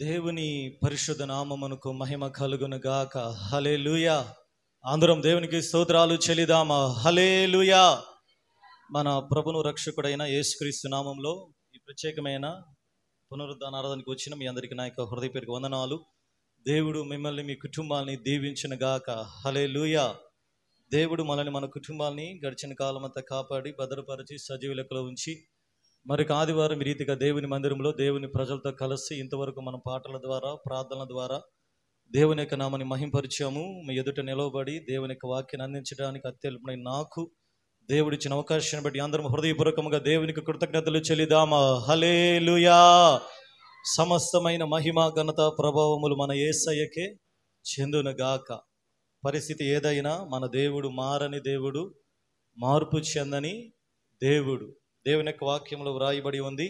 దేవుని పరిశుద్ధ నామమునకు మహిమ కలుగును గాక. హల్లెలూయా. అందరం దేవునికి స్తోత్రాలు చెల్లిదామా. హల్లెలూయా. మన ప్రభును రక్షకుడైన యేసుక్రీస్తు నామంలో ఈ ప్రత్యేకమైన పునరుద్ధాన ఆరాధనకు వచ్చిన మీ అందరికీ నా యొక్క హృదయపూర్వక వందనాలు. దేవుడు మిమ్మల్ని మీ కుటుంబాన్ని దీవించును గాక. హల్లెలూయా. దేవుడు మనల్ని మన కుటుంబాన్ని గడిచిన కాలం అంతా కాపాడి భద్రపరిచి సజీవ లెక్కలో ఉంచి మరొక ఆదివారం ఈ రీతిగా దేవుని మందిరంలో దేవుని ప్రజలతో కలిసి ఇంతవరకు మనం పాటల ద్వారా ప్రార్థనల ద్వారా దేవుని యొక్క నామని మహింపరిచాము. మీ ఎదుట నిలవబడి దేవుని యొక్క వాక్యాన్ని అందించడానికి అత్యల్పమైన నాకు దేవుడిచ్చిన అవకాశాన్ని బట్టి అందరం హృదయపూర్వకంగా దేవునికి కృతజ్ఞతలు చెల్లిదామా. హల్లెలూయా. సమస్తమైన మహిమ ఘనత ప్రభావములు మన యేసయ్యకే చెందునుగాక. పరిస్థితి ఏదైనా మన దేవుడు మారని దేవుడు, మార్పు చెందని దేవుడు. దేవుని యొక్క వాక్యంలో వ్రాయబడి ఉంది,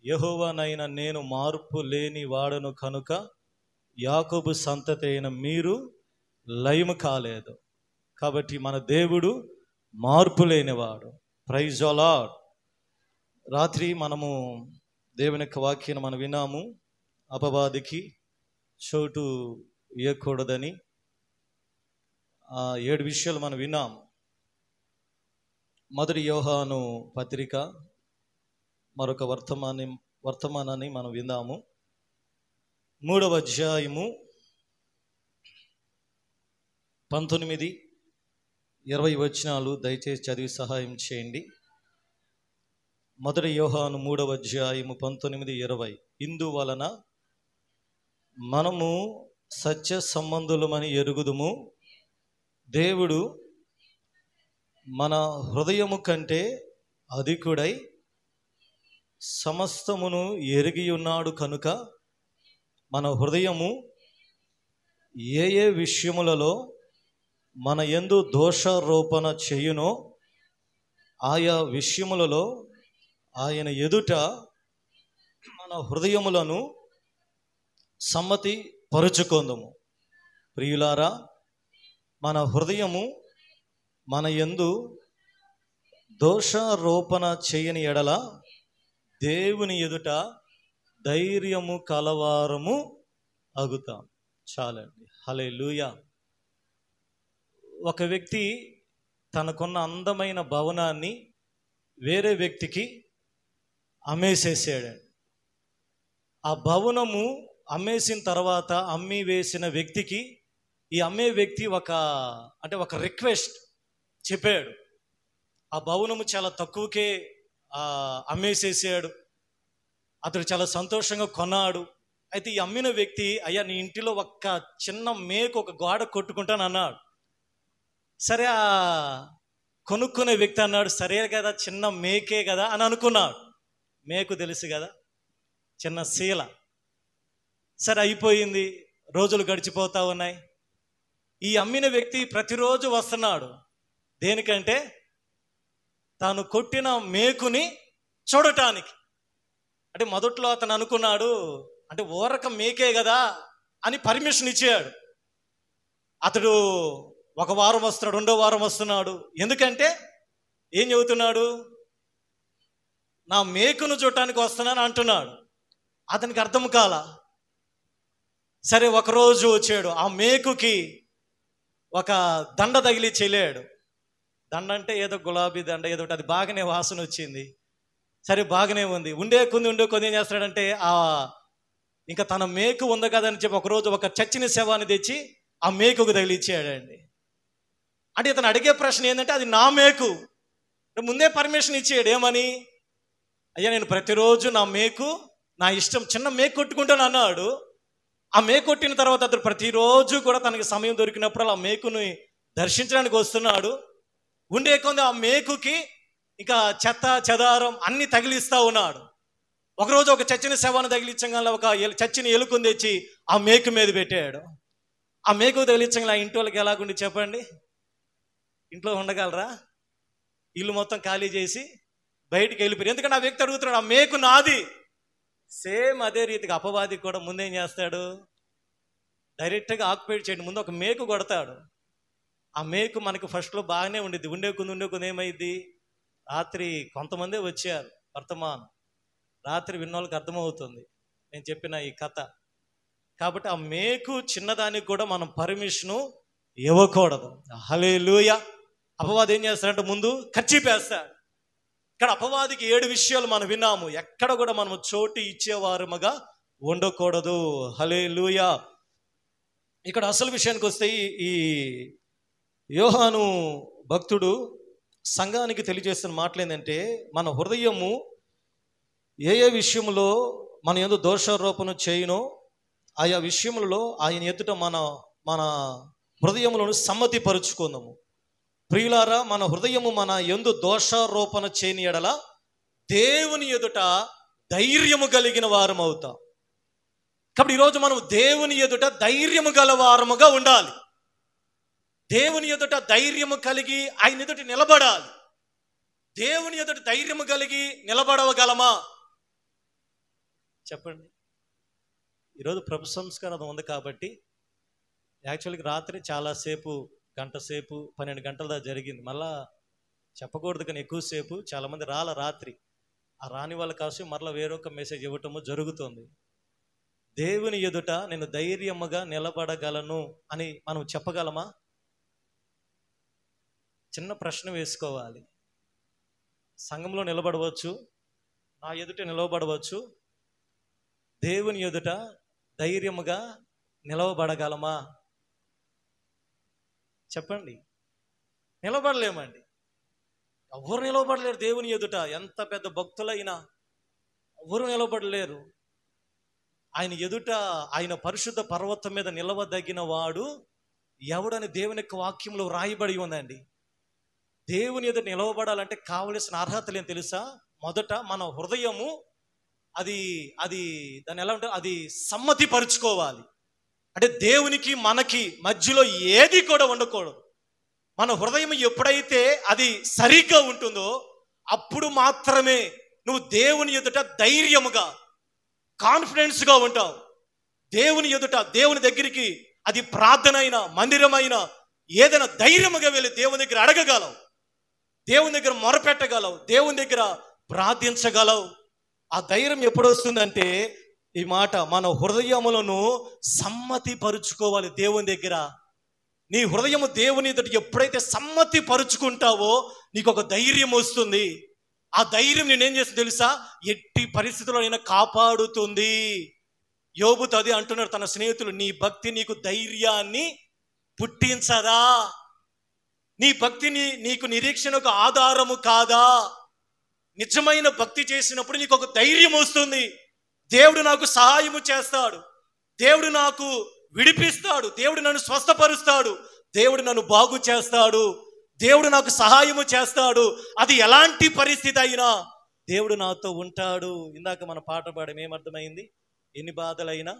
యెహోవానైన నేను మార్పు లేని వాడను కనుక యాకోబు సంతతి అయిన మీరు లయము కాలేదు. కాబట్టి మన దేవుడు మార్పు లేనివాడు. Praise the lord. రాత్రి మనము దేవుని యొక్క వాక్యాన్ని మనం విన్నాము. అపవాదికి చోటు ఇవ్వకూడదని 7 విషయాలు మనం విన్నాము. మొదటి యోహాను పత్రిక మరొక వర్తమానాన్ని మనం విందాము. 3వ అధ్యాయము 19-20 వచనాలు దయచేసి చదివి సహాయం చేయండి. మొదటి యోహాను 3వ అధ్యాయము 19-20. ఇందువలన మనము సత్య సంబంధులమని ఎరుగుదుము, దేవుడు మన హృదయము కంటే అధికుడై సమస్తమును ఎరిగి ఉన్నాడు కనుక మన హృదయము ఏ ఏ విషయములలో మన యందు దోషారోపణ చేయునో ఆయా విషయములలో ఆయన ఎదుట మన హృదయములను సమ్మతి పరుచుకొందుము. ప్రియులారా, మన హృదయము మన యందు దోషారోపణ చేయని ఎడల దేవుని ఎదుట ధైర్యము కలవారము అగుతాం. చాలండి. హల్లెలూయా. ఒక వ్యక్తి తనకున్న అందమైన భవనాన్ని వేరే వ్యక్తికి అమ్మేసేసాడు. ఆ భవనము అమ్మేసిన తర్వాత అమ్మి వేసిన వ్యక్తికి ఈ అమ్మే వ్యక్తి ఒక రిక్వెస్ట్ చెప్పాడు. ఆ భవనము చాలా తక్కువకే అమ్మేసేసాడు. అతడు చాలా సంతోషంగా కొన్నాడు. అయితే ఈ అమ్మిన వ్యక్తి, అయ్యా నీ ఇంటిలో ఒక చిన్న మేకు ఒక గోడ కొట్టుకుంటాను అన్నాడు. సరే, ఆ కొనుక్కునే వ్యక్తి అన్నాడు, సరే కదా చిన్న మేకే కదా అని అనుకున్నాడు. మేకు తెలుసు కదా, చిన్న శీల. సరే, అయిపోయింది. రోజులు గడిచిపోతా ఉన్నాయి. ఈ అమ్మిన వ్యక్తి ప్రతిరోజు వస్తున్నాడు. దేనికంటే తాను కొట్టిన మేకుని చూడటానికి. అంటే మొదట్లో అతను అనుకున్నాడు, అంటే ఊరక మేకే కదా అని పర్మిషన్ ఇచ్చాడు. అతడు ఒక వారం వస్తున్నాడు, 2వ వారం వస్తున్నాడు. ఎందుకంటే ఏం చెబుతున్నాడు, నా మేకును చూడటానికి వస్తున్నాను అంటున్నాడు. అతనికి అర్థం కాల. సరే, ఒకరోజు వచ్చాడు. ఆ మేకుకి ఒక దండ తగిలి చెల్లాడు. దండ అంటే ఏదో గులాబీ దండ ఏదో, అది బాగానే వాసన వచ్చింది. సరే, బాగానే ఉంది. ఉండే కొద్ది ఏం చేస్తాడంటే ఇంకా తన మేకు ఉంది కదని చెప్పి ఒకరోజు ఒక చచ్చిన శవాన్ని తెచ్చి ఆ మేకుకు తగిలిచ్చాడండి. అంటే ఇతను అడిగే ప్రశ్న ఏంటంటే, అది నా మేకు. ముందే పర్మిషన్ ఇచ్చాడు. ఏమని? అయ్యా నేను ప్రతిరోజు నా మేకు నా ఇష్టం చిన్న మేకు కొట్టుకుంటాను అన్నాడు. ఆ మేకు కొట్టిన తర్వాత అతను ప్రతిరోజు కూడా తనకి సమయం దొరికినప్పుడు ఆ మేకుని దర్శించడానికి వస్తున్నాడు. ఉండే కొంది ఆ మేకుకి ఇంకా చెత్త చెదారం అన్ని తగిలిస్తూ ఉన్నాడు. ఒకరోజు ఒక చచ్చిన శవాన్ని తగిలించగానే ఒక చచ్చిన ఎలుకను తెచ్చి ఆ మేకు మీద పెట్టాడు. ఆ మేకు తగిలించగా ఆ ఇంటి వాళ్ళకి ఎలాగుండి చెప్పండి? ఇంట్లో ఉండగలరా? ఇల్లు మొత్తం ఖాళీ చేసి బయటికి వెళ్ళిపోయారు. ఎందుకంటే ఆ వ్యక్తి అడుగుతున్నాడు, ఆ మేకు నాది. సేమ్ అదే రీతిగా అపవాది కూడా ముందేం చేస్తాడు, డైరెక్ట్గా ఆక్యుపై చేయడం ముందు ఒక మేకు కొడతాడు. ఆ మేకు మనకు ఫస్ట్లో బాగానే ఉండిద్ది. ఉండే కొంది ఏమైద్ది, రాత్రి కొంతమందే వచ్చారు వర్తమానం. రాత్రి విన్నోళ్ళకి అర్థమవుతుంది నేను చెప్పిన ఈ కథ. కాబట్టి ఆ మేకు చిన్నదానికి కూడా మనం పర్మిషను ఇవ్వకూడదు. హల్లెలూయా. అపవాది ఏం చేస్తాడంటే ముందు ఖర్చీపేస్తాడు. ఇక్కడ అపవాదికి 7 విషయాలు మనం విన్నాము. ఎక్కడ కూడా మనం చోటు ఇచ్చేవారముగా ఉండకూడదు. హల్లెలూయా. ఇక్కడ అసలు విషయానికి వస్తే ఈ యోహాను భక్తుడు సంఘానికి తెలియజేస్తున్న మాటలు ఏంటంటే, మన హృదయము ఏ విషయంలో మన యందు దోషారోపణ చేయనో ఆయా విషయములలో ఆయన ఎదుట మన హృదయములను సమ్మతి పరుచుకుందాము. ప్రియులారా, మన హృదయము మన యందు దోషారోపణ చేయని ఎడల దేవుని ఎదుట ధైర్యము కలిగిన వారం అవుతాం. కాబట్టి ఈరోజు మనం దేవుని ఎదుట ధైర్యము గల వారముగా ఉండాలి. దేవుని ఎదుట ధైర్యము కలిగి ఆయన ఎదుట నిలబడాలి. దేవుని ఎదుట ధైర్యము కలిగి నిలబడవగలమా చెప్పండి? ఈరోజు ప్రభు సంస్కారం ఉంది కాబట్టి యాక్చువల్గా రాత్రి చాలాసేపు, గంట సేపు, 12 గంటల దాకా జరిగింది. మళ్ళా చెప్పకూడదు కానీ ఎక్కువసేపు చాలామంది రాత్రి ఆ రాని వాళ్ళ కోసం మరలా వేరొక మెసేజ్ ఇవ్వటము జరుగుతుంది. దేవుని ఎదుట నేను ధైర్యముగా నిలబడగలను అని మనం చెప్పగలమా? చిన్న ప్రశ్న వేసుకోవాలి. సంఘంలో నిలబడవచ్చు, నా ఎదుట నిలవబడవచ్చు. దేవుని ఎదుట ధైర్యముగా నిలవబడగలమా చెప్పండి? నిలబడలేమండి. ఎవరు నిలవబడలేరు దేవుని ఎదుట. ఎంత పెద్ద భక్తులైనా ఎవరు నిలబడలేరు. ఆయన ఎదుట, ఆయన పరిశుద్ధ పర్వతం మీద నిలవదగిన వాడు ఎవడని దేవుని యొక్క వాక్యంలో రాయబడి ఉందండి. దేవుని ఎదుట నిలవబడాలంటే కావలసిన అర్హతలు ఏం తెలుసా? మొదట మన హృదయము అది దాన్ని ఎలా ఉంటుంది, అది సమ్మతి పరుచుకోవాలి. అంటే దేవునికి మనకి మధ్యలో ఏది కూడా ఉండకూడదు. మన హృదయం ఎప్పుడైతే అది సరిగ్గా ఉంటుందో అప్పుడు మాత్రమే నువ్వు దేవుని ఎదుట ధైర్యముగా, కాన్ఫిడెన్స్గా ఉంటావు. దేవుని ఎదుట, దేవుని దగ్గరికి, అది ప్రార్థన అయినా మందిరమైనా ఏదైనా ధైర్యముగా వెళ్ళి దేవుని దగ్గర అడగగలవు, దేవుని దగ్గర మొరపెట్టగలవు, దేవుని దగ్గర ప్రార్థించగలవు. ఆ ధైర్యం ఎప్పుడు వస్తుందంటే ఈ మాట, మన హృదయములను సమ్మతి పరుచుకోవాలి దేవుని దగ్గర. నీ హృదయము దేవుని ఎదుట ఎప్పుడైతే సమ్మతి పరుచుకుంటావో నీకు ఒక ధైర్యం వస్తుంది. ఆ ధైర్యం నేనేం చేస్తుంది తెలుసా? ఎట్టి పరిస్థితుల్లో నేను కాపాడుతుంది. యోబుతో అది అంటున్నారు తన స్నేహితులు, నీ భక్తి నీకు ధైర్యాన్ని పుట్టించదా? నీ భక్తిని నీకు నిరీక్షణకు ఆధారము కాదా? నిజమైన భక్తి చేసినప్పుడు నీకు ఒక ధైర్యం వస్తుంది. దేవుడు నాకు సహాయము చేస్తాడు, దేవుడు నాకు విడిపిస్తాడు, దేవుడు నన్ను స్వస్థపరుస్తాడు, దేవుడు నన్ను బాగు చేస్తాడు, దేవుడు నాకు సహాయము చేస్తాడు. అది ఎలాంటి పరిస్థితి అయినా దేవుడు నాతో ఉంటాడు. ఇందాక మన పాట పాడడం ఏమర్థమైంది? ఎన్ని బాధలైనా,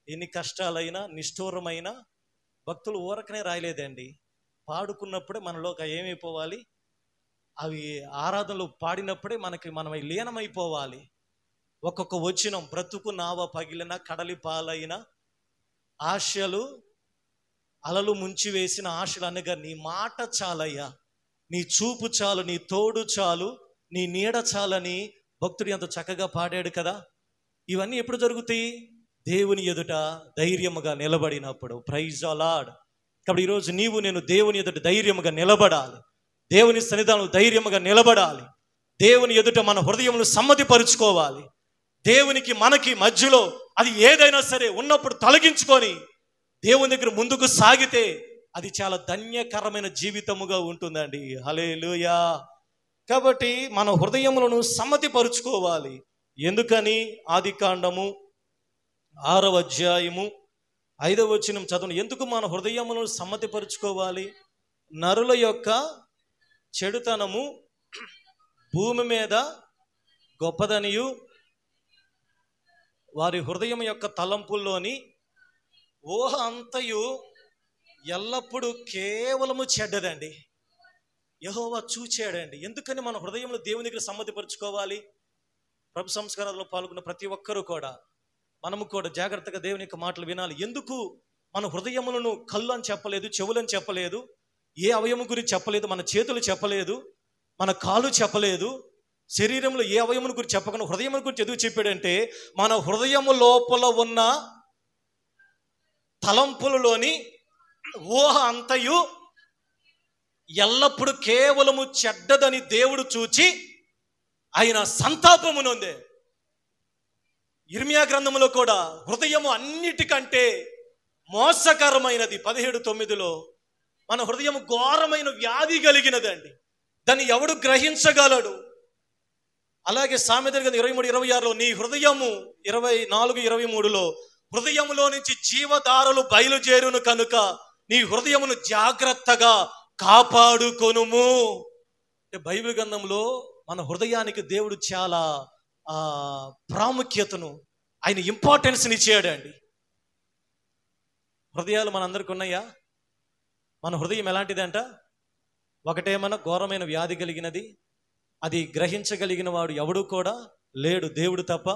ఎన్ని కష్టాలైనా, నిష్ఠూరమైనా భక్తులు ఊరకనే రాయలేదండి. పాడుకున్నప్పుడే మనలో ఏమైపోవాలి, అవి ఆరాధనలు పాడినప్పుడే మనం లీనమైపోవాలి. ఒక్కొక్క వచనం, బ్రతుకు నావ పగిలిన కడలి పాలైన ఆశలు అలలు ముంచి వేసిన ఆశలు అనగా నీ మాట చాలయ్యా, నీ చూపు చాలు, నీ తోడు చాలు, నీ నీడ చాలని భక్తుడు ఎంతో చక్కగా పాడాడు కదా. ఇవన్నీ ఎప్పుడు జరుగుతాయి? దేవుని ఎదుట ధైర్యముగా నిలబడినప్పుడు. Praise the lord. కాబట్టి ఈరోజు నేను దేవుని ఎదుట ధైర్యముగా నిలబడాలి. దేవుని సన్నిధానంలో ధైర్యముగా నిలబడాలి. దేవుని ఎదుట మన హృదయమును సమ్మతిపరుచుకోవాలి. దేవునికి మనకి మధ్యలో అది ఏదైనా సరే ఉన్నప్పుడు తొలగించుకొని దేవుని దగ్గర ముందుకు సాగితే అది చాలా ధన్యకరమైన జీవితముగా ఉంటుందండి. హల్లెలూయా. కాబట్టి మన హృదయములను సమ్మతిపరుచుకోవాలి. ఎందుకని? ఆదికాండము 6వ అధ్యాయము 5వ వచనం చదవండి. ఎందుకు మన హృదయములను సమ్మతిపరుచుకోవాలి? నరుల యొక్క చెడుతనము భూమి మీద గొప్పదనియు వారి హృదయం యొక్క తలంపుల్లోని ఊహ అంతయు ఎల్లప్పుడూ కేవలము చెడ్డదండి. యెహోవా చూచాడండి. ఎందుకని మన హృదయంలో దేవుని దగ్గర సమ్మతిపరుచుకోవాలి? ప్రభు సంస్కారాల్లో పాల్గొన్న ప్రతి ఒక్కరూ కూడా, మనము కూడా జాగ్రత్తగా దేవుని యొక్క మాటలు వినాలి. ఎందుకు మన హృదయములను కళ్ళు అని చెప్పలేదు, చెవులని చెప్పలేదు, ఏ అవయవం గురించి చెప్పలేదు, మన చేతులు చెప్పలేదు, మన కాలు చెప్పలేదు, శరీరంలో ఏ అవయవం గురించి చెప్పకుండా హృదయం గురించి ఎందుకు చెప్పాడంటే మన హృదయము లోపల ఉన్న తలంపులలోని ఊహ అంతయు ఎల్లప్పుడు కేవలము చెడ్డదని దేవుడు చూచి ఆయన సంతాపము నొందే. ఇర్మియా గ్రంథములో కూడా హృదయము అన్నిటికంటే మోసకరమైనది 17:9 మన హృదయము ఘోరమైన వ్యాధి కలిగినదండి, దాన్ని ఎవడు గ్రహించగలడు? అలాగే సామెతల గ్రంథం 23:26 నీ హృదయము 24:23 హృదయములో నుంచి జీవధారలు బయలుదేరును కనుక నీ హృదయమును జాగ్రత్తగా కాపాడుకొనుము. బైబిల్ గ్రంథంలో మన హృదయానికి దేవుడు చాలా ప్రాముఖ్యతను, ఆయన ఇంపార్టెన్స్ని ఇచ్చాడండి. హృదయాలు మనందరికీ ఉన్నాయా? మన హృదయం ఎలాంటిదంట? ఒకటేమన్నా ఘోరమైన వ్యాధి కలిగినది, అది గ్రహించగలిగిన వాడు ఎవడు కూడా లేడు, దేవుడు తప్ప.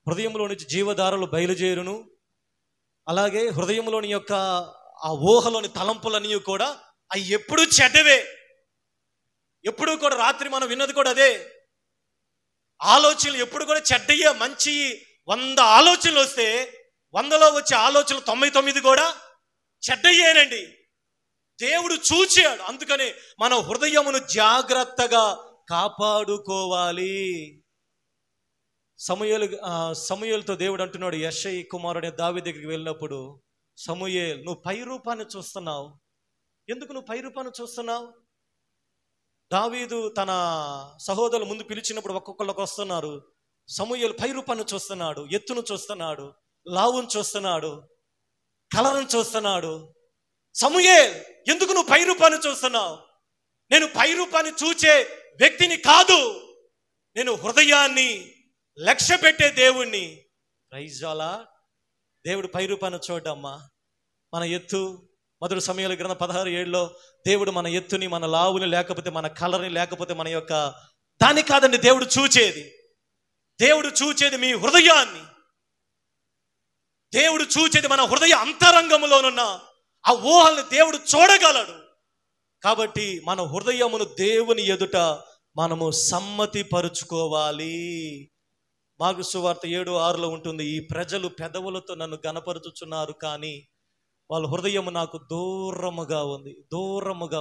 హృదయంలో నుంచి జీవధారలు బయలుదేరును. అలాగే హృదయంలోని యొక్క ఆ ఊహలోని తలంపులన్నీ కూడా అవి ఎప్పుడూ చెడ్డవే. ఎప్పుడు కూడా రాత్రి మనం విన్నది కూడా అదే. ఆలోచనలు ఎప్పుడు కూడా చెడ్డయ్యే. మంచి 100 ఆలోచనలు వస్తే 100లో వచ్చే ఆలోచనలు 99 కూడా చెడ్డయ్యేనండి. దేవుడు చూచాడు. అందుకనే మన హృదయమును జాగ్రత్తగా కాపాడుకోవాలి. సమూయేలుతో దేవుడు అంటున్నాడు, యెషయి కుమారుడు దావీదు దగ్గరికి వెళ్ళినప్పుడు, సమూయేల్ నువ్వు పై రూపాన్ని చూస్తున్నావు, ఎందుకు నువ్వు పై రూపాన్ని చూస్తున్నావు? దావీదు తన సహోదరులు ముందు పిలిచినప్పుడు ఒక్కొక్కళ్ళకి వస్తున్నారు. సమూయేలు పై రూపాన్ని చూస్తున్నాడు, ఎత్తును చూస్తున్నాడు, లావును చూస్తున్నాడు, కలర్ను చూస్తున్నాడు. సమూయేల్ ఎందుకు నువ్వు పై రూపాన్ని చూస్తున్నావు? నేను పై రూపాన్ని చూచే వ్యక్తిని కాదు, నేను హృదయాన్ని లక్ష్య పెట్టే దేవుణ్ణి. ప్రైజ్ అలా. దేవుడు పై రూపాన్ని చూడమ్మా. మన ఎత్తు, మొదటి సమూయేలు గ్రంథం 16:7 దేవుడు మన ఎత్తుని, మన లావుని, లేకపోతే మన కలర్ని, లేకపోతే మన యొక్క దాన్ని కాదండి దేవుడు చూచేది. దేవుడు చూచేది మీ హృదయాన్ని. దేవుడు చూచేది మన హృదయ అంతరంగంలోనున్న ఆ ఊహల్ని దేవుడు చూడగలడు. కాబట్టి మన హృదయమును దేవుని ఎదుట మనము సమ్మతి పరుచుకోవాలి. మార్కు సువార్త 7:6 ఉంటుంది, ఈ ప్రజలు పెదవులతో నన్ను గణపరుచుచున్నారు కానీ వాళ్ళ హృదయం నాకు దూరముగా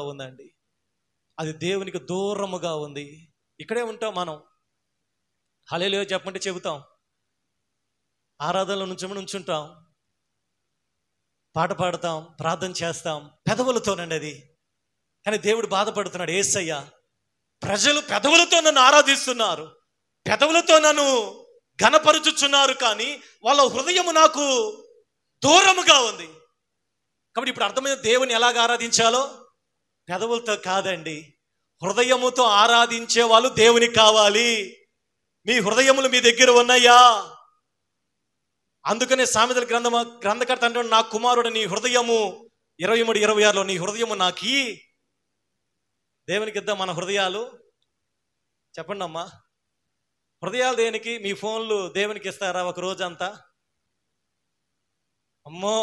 ఉందండి. అది దేవునికి దూరముగా ఉంది. ఇక్కడే ఉంటాం మనం. హల్లెలూయా చెప్పమంటే చెబుతాం, ఆరాధనలో నుంచుంటాం, పాట పాడతాం, ప్రార్థన చేస్తాం, పెదవులతోనండి అది. కానీ దేవుడు బాధపడుతున్నాడు, యేసయ్య ప్రజలు పెదవులతో నన్ను ఆరాధిస్తున్నారు, పెదవులతో నన్ను ఘనపరుచుచున్నారు, కానీ వాళ్ళ హృదయము నాకు దూరముగా ఉంది. కాబట్టి ఇప్పుడు అర్థమైన దేవుని ఎలాగ ఆరాధించాలో పెదవులతో కాదండి, హృదయముతో ఆరాధించే వాళ్ళు దేవునికి కావాలి. మీ హృదయములు మీ దగ్గర ఉన్నాయా? అందుకనే సామెతల గ్రంథకర్త అంటాడు, నా కుమారుడు నీ హృదయము 23:26 నీ హృదయము నాకి. దేవునికి ఇద్దాం మన హృదయాలు. చెప్పండి అమ్మా, హృదయాలు దేనికి? మీ ఫోన్లు దేవునికి ఇస్తారా ఒక రోజంతా? అమ్మో,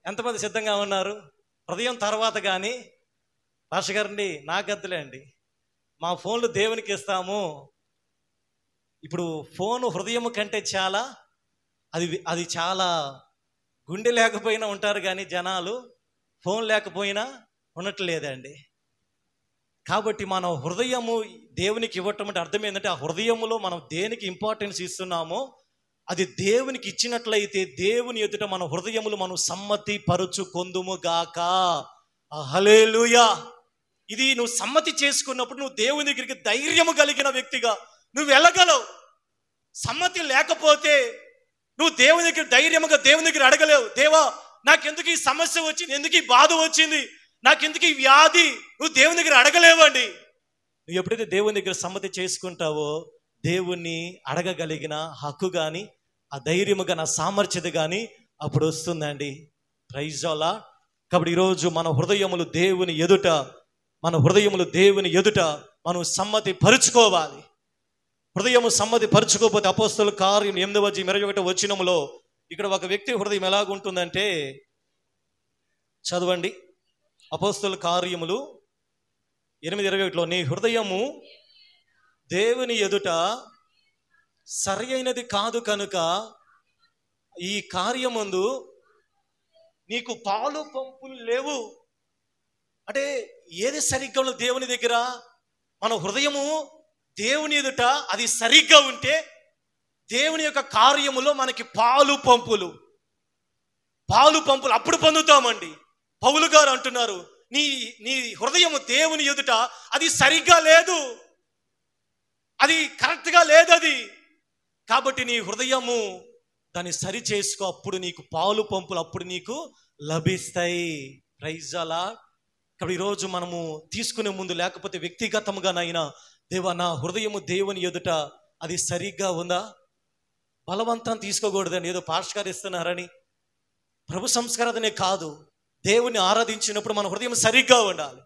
ఎంతమంది సిద్ధంగా ఉన్నారు? హృదయం తర్వాత కానీ పాస్టర్ గారండి నాకద్దులే అండి, మా ఫోన్లు దేవునికి ఇస్తాము. ఇప్పుడు ఫోను హృదయం కంటే చాలా అది చాలా గుండె లేకపోయినా ఉంటారు కానీ జనాలు ఫోన్ లేకపోయినా ఉండట్లేదండి. కాబట్టి మన హృదయము దేవునికి ఇవ్వటం అంటే అర్థం ఏంటంటే, ఆ హృదయములో మనం దేనికి ఇంపార్టెన్స్ ఇస్తున్నామో అది దేవునికి ఇచ్చినట్లయితే దేవుని ఎదుట మన హృదయములు మనం సమ్మతి పరుచుకొందుము గాక. హల్లెలూయా. ఇది నువ్వు సమ్మతి చేసుకున్నప్పుడు నువ్వు దేవుని దగ్గరికి ధైర్యము కలిగిన వ్యక్తిగా నువ్వు వెళ్ళగలవు. సమ్మతి లేకపోతే నువ్వు దేవుని దగ్గర ధైర్యముగా దేవుని దగ్గర అడగలేవు. దేవా నాకెందుకు ఈ సమస్య వచ్చింది, ఎందుకు ఈ బాధ వచ్చింది, నాకెందుకు ఈ వ్యాధి, నువ్వు దేవుని దగ్గర అడగలేవండి. నువ్వు ఎప్పుడైతే దేవుని దగ్గర సమ్మతి చేసుకుంటావో దేవుణ్ణి అడగగలిగిన హక్కు కానీ, ఆ ధైర్యము కానీ, ఆ సామర్థ్యత కానీ అప్పుడు వస్తుందండి. ప్రైజ్ అలా. కాబట్టి ఈరోజు మన హృదయములు దేవుని ఎదుట మనం సమ్మతి పరుచుకోవాలి. హృదయము సమ్మతి పరుచుకోకపోతే అపోస్తలుల కార్యం 8:21 ఇక్కడ ఒక వ్యక్తి హృదయం ఎలాగుంటుందంటే, చదవండి అపోస్తలుల కార్యములు 8:21 నీ హృదయము దేవుని ఎదుట సరి అయినది కాదు కనుక ఈ కార్యమందు నీకు పాలు పంపులు లేవు అంటే ఏది సరిగ్గా ఉన్న దేవుని దగ్గర? మన హృదయము దేవుని ఎదుట అది సరిగ్గా ఉంటే దేవుని యొక్క కార్యములో మనకి పాలు పంపులు అప్పుడు పొందుతామండి. పౌలు గారు అంటున్నారు, నీ నీ హృదయము దేవుని ఎదుట అది సరిగ్గా లేదు, అది కరెక్ట్గా లేదు అది. కాబట్టి నీ హృదయము దాన్ని సరి చేసుకో, అప్పుడు నీకు పాలు పంపులు అప్పుడు నీకు లభిస్తాయి. ప్రైజ్ అలార్డ్. కాబట్టి ఈరోజు మనము తీసుకునే ముందు లేకపోతే వ్యక్తిగతంగానైనా, దేవా నా హృదయము దేవుని ఎదుట అది సరిగ్గా ఉందా? బలవంతం తీసుకోకూడదండి, ఏదో పాస్టర్ గారు ఇస్తున్నారని. ప్రభు సంస్కారనే కాదు, దేవుని ఆరాధించినప్పుడు మన హృదయం సరిగ్గా ఉండాలి.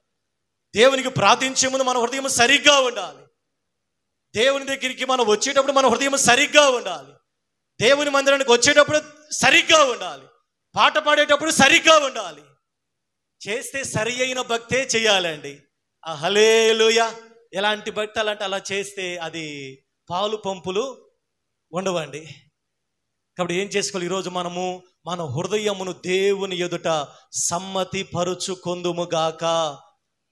దేవునికి ప్రార్థించే ముందు మన హృదయం సరిగ్గా ఉండాలి. దేవుని దగ్గరికి మనం వచ్చేటప్పుడు మన హృదయం సరిగ్గా ఉండాలి. దేవుని మందిరానికి వచ్చేటప్పుడు సరిగ్గా ఉండాలి. పాట పాడేటప్పుడు సరిగ్గా ఉండాలి. చేస్తే సరి అయిన భక్తే చేయాలండి. ఆ హల్లెలూయా. ఎలాంటి భక్తి అలాంటి అలా చేస్తే అది పాలు పంపులు ఉండవండి. కాబట్టి ఏం చేసుకోవాలి? ఈరోజు మనము మన హృదయమును దేవుని ఎదుట సమ్మతి పరుచుకొందుముగాక.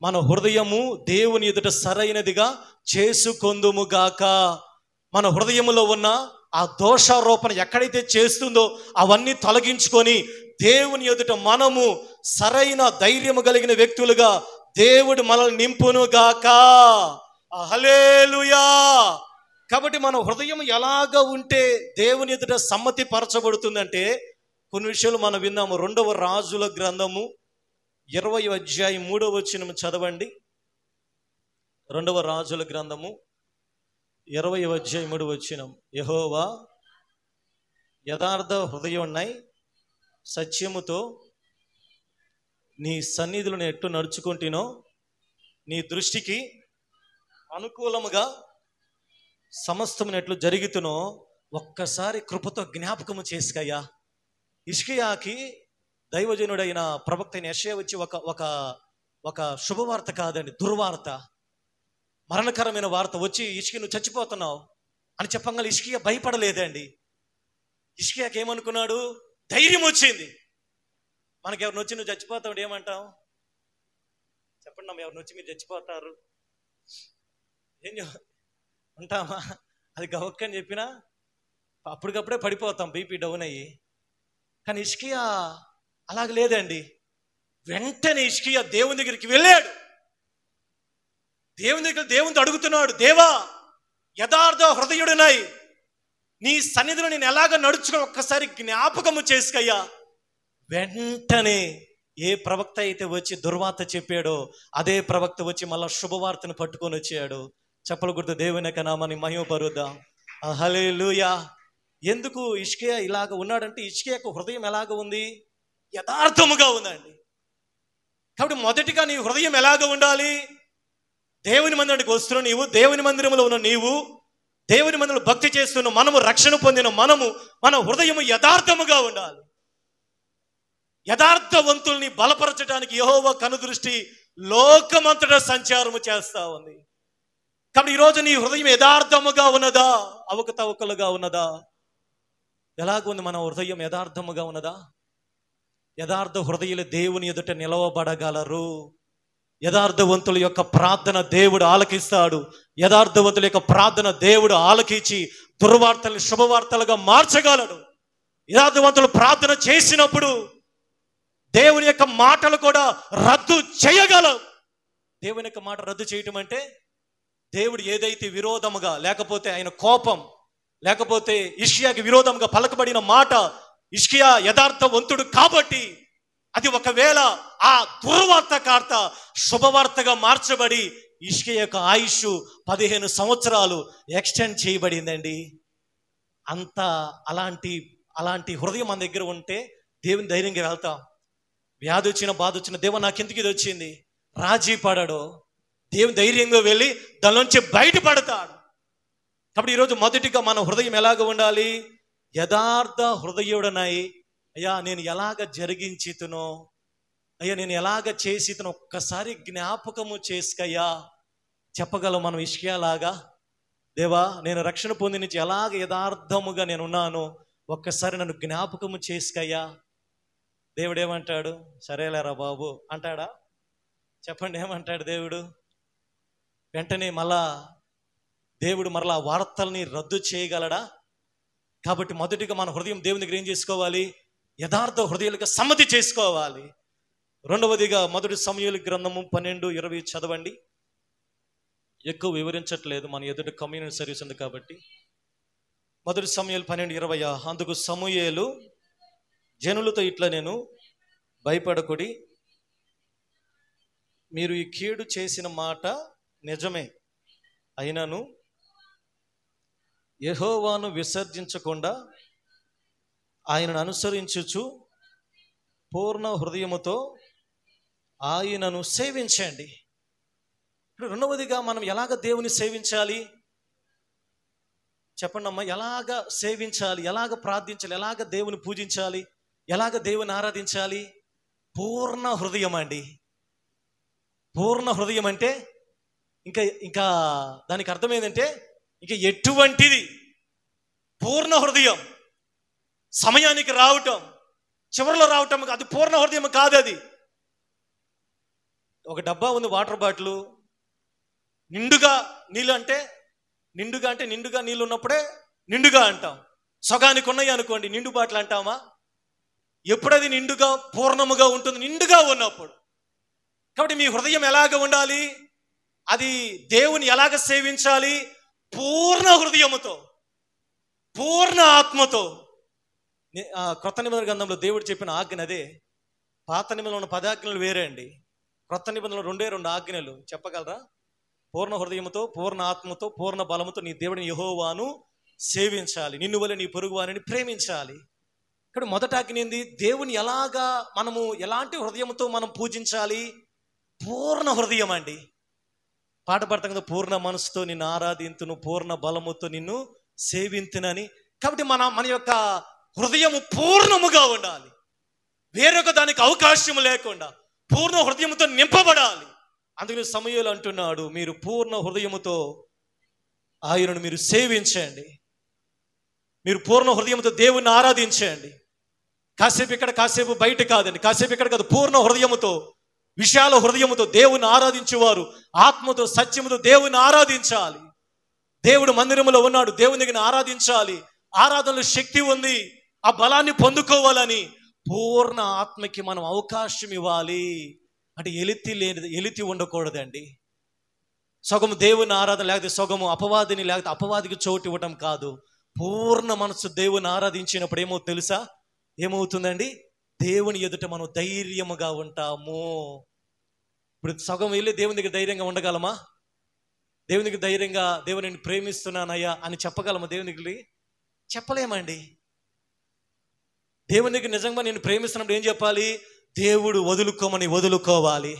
మన హృదయము దేవుని ఎదుట సరైనదిగా చేసుకొందుముగాక. మన హృదయములో ఉన్న ఆ దోషారోపణ ఎక్కడైతే చేస్తుందో అవన్నీ తొలగించుకొని దేవుని ఎదుట మనము సరైన ధైర్యము కలిగిన వ్యక్తులుగా దేవుడు మనల్ని నింపునుగాక. హల్లెలూయా. కాబట్టి మన హృదయం ఎలాగ ఉంటే దేవుని ఎదుట సమ్మతి పరచబడుతుందంటే కొన్ని విషయాలు మనం విన్నాము. 2వ రాజుల గ్రంథము 20వ అధ్యాయం 3వ వచనం చదవండి. 2వ రాజుల గ్రంథము 20వ అధ్యాయం 3వ వచనం. యెహోవా యథార్థ హృదయున్నై సత్యముతో నీ సన్నిధిలో ఎట్టు నడుచుకుంటునో నీ దృష్టికి అనుకూలముగా సమస్తమును ఎట్లు జరుగుతునో ఒక్కసారి కృపతో జ్ఞాపకము చేసుకయ్యా. హిజ్కియాకి దైవజనుడైన ప్రవక్త అయిన యెషయా వచ్చి ఒక శుభవార్త కాదండి, దుర్వార్త, మరణకరమైన వార్త వచ్చి, హిజ్కియా నువ్వు చచ్చిపోతున్నావు అని చెప్పంగా హిజ్కియా భయపడలేదండి. హిజ్కియాకి ఏమనుకున్నాడు? ధైర్యం వచ్చింది. మనకి ఎవరిని వచ్చి నువ్వు చచ్చిపోతావు ఏమంటావు? చెప్పండి నమ్మ, ఎవరిని వచ్చి మీరు చచ్చిపోతారు ఏం ఉంటామా? అది గవక్కని చెప్పినా అప్పటికప్పుడే పడిపోతాం, బీపీ డౌన్ అయ్యి. కానీ హిజ్కియా అలాగ లేదండి. వెంటనే హిజ్కియా దేవుని దగ్గరికి వెళ్ళాడు. దేవుని దగ్గర దేవునితో అడుగుతున్నాడు, దేవా యథార్థ హృదయుడినై నీ సన్నిధిలో నేను ఎలాగ నడుచుకుని ఒక్కసారి జ్ఞాపకము చేసుకయ్యా. వెంటనే ఏ ప్రవక్త అయితే వచ్చి దుర్వార్త చెప్పాడో అదే ప్రవక్త వచ్చి మళ్ళా శుభవార్తను పట్టుకొని వచ్చాడు. చెప్పలు గుర్తు దేవుని యొక్క నామాన్ని మహిమపరుద్దాం. హల్లెలూయా. ఎందుకు హిజ్కియా ఇలాగ ఉన్నాడంటే హిజ్కియా యొక్క హృదయం ఎలాగ ఉంది? యథార్థముగా ఉందండి. కాబట్టి మొదటిగా నీ హృదయం ఎలాగ ఉండాలి? దేవుని మందిరానికి వస్తున్న నీవు, దేవుని మందిరంలో ఉన్న నీవు, దేవుని మందిరంలో భక్తి చేస్తున్న మనము, రక్షణ పొందిన మనము, మన హృదయము యథార్థముగా ఉండాలి. యథార్థవంతుల్ని బలపరచడానికి యెహోవా కనుదృష్టి లోకమంతటా సంచారము చేస్తా ఉంది. కాబట్టి ఈరోజు నీ హృదయం యథార్థముగా ఉన్నదా, అవకతవకలుగా ఉన్నదా? ఎలాగుంది మన హృదయం? యథార్థముగా ఉన్నదా? యథార్థ హృదయులు దేవుని ఎదుట నిలవబడగలరు. యథార్థవంతుల యొక్క ప్రార్థన దేవుడు ఆలకిస్తాడు. యథార్థవంతుల యొక్క ప్రార్థన దేవుడు ఆలకించి దుర్వార్తల్ని శుభవార్తలుగా మార్చగలడు. యథార్థవంతులు ప్రార్థన చేసినప్పుడు దేవుని యొక్క మాటలు కూడా రద్దు చేయగలవు. దేవుని యొక్క మాట రద్దు చేయటం అంటే దేవుడు ఏదైతే విరోధముగా, లేకపోతే ఆయన కోపం, లేకపోతే హిజ్కియాకి విరోధంగా పలకబడిన మాట, హిజ్కియా యథార్థవంతుడు కాబట్టి అది ఒకవేళ ఆ దుర్వార్తకార్త శుభవార్తగా మార్చబడి హిజ్కియా యొక్క ఆయుష్ 15 సంవత్సరాలు ఎక్స్టెండ్ చేయబడిందండి. అంత అలాంటి హృదయం మన దగ్గర ఉంటే దేవుని ధైర్యంగా వెళ్తాం. వ్యాధి వచ్చిన, బాధ వచ్చిన, దేవ నాకెందుకు ఇది వచ్చింది, రాజీ పడడు. దేవుని ధైర్యంగా వెళ్ళి దానిలోంచి బయటపడతాడు. కాబట్టి ఈరోజు మొదటిగా మన హృదయం ఎలాగ ఉండాలి? యథార్థ హృదయుడనై, అయ్యా నేను ఎలాగ జరిగించితునో, అయ్యా నేను ఎలాగ చేసితునో ఒక్కసారి జ్ఞాపకము చేసుకయ్యా. చెప్పగలం మనం హిజ్కియా లాగా, దేవా నేను రక్షణ పొంది నుంచి ఎలాగ యథార్థముగా నేను ఉన్నాను ఒక్కసారి నన్ను జ్ఞాపకము చేసుకయ్యా. దేవుడు ఏమంటాడు? సరేలేరా బాబు అంటాడా? చెప్పండి, ఏమంటాడు దేవుడు? వెంటనే దేవుడు మరలా వార్తల్ని రద్దు చేయగలడా? కాబట్టి మొదటిగా మన హృదయం దేవుని దగ్గర ఏం చేసుకోవాలి? యథార్థ హృదయాలుగా సమ్మతి చేసుకోవాలి. రెండవదిగా మొదటి సమూయేలు గ్రంథము 12:20 చదవండి. ఎక్కువ వివరించట్లేదు, మన ఎదుట కమ్యూనిటీ సర్వీస్ ఉంది కాబట్టి. మొదటి సమూయేలు 12:20. అందుకు సమూయేలు జనులతో ఇట్లా నేను భయపడకుడి, మీరు ఈ కీడు చేసిన మాట నిజమే, అయినను యెహోవాను విసర్జించకుండా ఆయనను అనుసరించుచు పూర్ణ హృదయముతో ఆయనను సేవించండి. ఇప్పుడు రెండవదిగా మనం ఎలాగ దేవుని సేవించాలి చెప్పండి అమ్మా? ఎలాగ సేవించాలి, ఎలాగ ప్రార్థించాలి, ఎలాగ దేవుని పూజించాలి, ఎలాగ దేవుని ఆరాధించాలి? పూర్ణ హృదయం అండి. పూర్ణ హృదయం అంటే ఇంకా దానికి అర్థం ఏంటంటే ఇంకా ఎటువంటిది? పూర్ణ హృదయం. సమయానికి రావటం, చివరిలో రావటం, అది పూర్ణ హృదయం కాదు. అది ఒక డబ్బా ఉంది, వాటర్ బాటిల్, నిండుగా నీళ్ళు అంటే నిండుగా నీళ్ళు ఉన్నప్పుడే నిండుగా అంటాం. సగానికి ఉన్నాయి అనుకోండి నిండు బాటిల్ అంటామా? ఎప్పుడది నిండుగా పూర్ణముగా ఉంటుంది? నిండుగా ఉన్నప్పుడు. కాబట్టి మీ హృదయం ఎలాగ ఉండాలి? అది దేవుని ఎలాగ సేవించాలి? పూర్ణ హృదయముతో, పూర్ణ ఆత్మతో. క్రొత్త నిబంధన గ్రంథంలో దేవుడు చెప్పిన ఆజ్ఞ అదే. పాత నిబంధనలో ఉన్న 10 ఆజ్ఞలు వేరే అండి. క్రొత్త నిబంధనలో 2 ఆజ్ఞలు చెప్పగలరా? పూర్ణ హృదయముతో, పూర్ణ ఆత్మతో, పూర్ణ బలముతో నీ దేవుడిని యెహోవాను సేవించాలి, నిన్ను వలె నీ పొరుగు వారిని ప్రేమించాలి. ఇక్కడ మొదట ఆజ్ఞ ఏంది? దేవుని ఎలాగా మనము ఎలాంటి హృదయంతో మనం పూజించాలి? పూర్ణ హృదయం అండి. పాట పడతాం కదా, పూర్ణ మనసుతో నిన్ను ఆరాధింతును, పూర్ణ బలముతో నిన్ను సేవింతునని. కాబట్టి మన యొక్క హృదయము పూర్ణముగా ఉండాలి, వేరొక దానికి అవకాశం లేకుండా పూర్ణ హృదయముతో నింపబడాలి. అందుకని సమూయేలు అంటున్నాడు, మీరు పూర్ణ హృదయముతో ఆయనను మీరు సేవించండి, మీరు పూర్ణ హృదయముతో దేవుణ్ణి ఆరాధించండి. కాసేపు ఇక్కడ, కాసేపు బయట కాదండి, కాసేపు ఇక్కడ కాదు. పూర్ణ హృదయముతో, విశాల హృదయముతో దేవుని ఆరాధించేవారు ఆత్మతో సత్యముతో దేవుని ఆరాధించాలి. దేవుడు మందిరములో ఉన్నాడు, దేవుని దగ్గర ఆరాధించాలి. ఆరాధనలో శక్తి ఉంది, ఆ బలాన్ని పొందుకోవాలని పూర్ణ ఆత్మకి మనం అవకాశం ఇవ్వాలి. అంటే ఎలితి ఉండకూడదండి. సగము దేవుని ఆరాధన, లేకపోతే సగము అపవాదిని, లేకపోతే అపవాదికి చోటు ఇవ్వడం కాదు. పూర్ణ మనసు దేవుని ఆరాధించినప్పుడు ఏమో తెలుసా? ఏమవుతుందండి? దేవుని ఎదుట మనం ధైర్యముగా ఉంటాము. ఇప్పుడు సగం వెళ్ళి దేవుని దగ్గర ధైర్యంగా ఉండగలమా? దేవుని దగ్గర ధైర్యంగా దేవుని నేను ప్రేమిస్తున్నానయ్యా అని చెప్పగలమా? దేవుని దగ్గర చెప్పలేమండి. దేవుని దగ్గర నిజంగా నేను ప్రేమిస్తున్నప్పుడు ఏం చెప్పాలి? దేవుడు వదులుకోమని వదులుకోవాలి,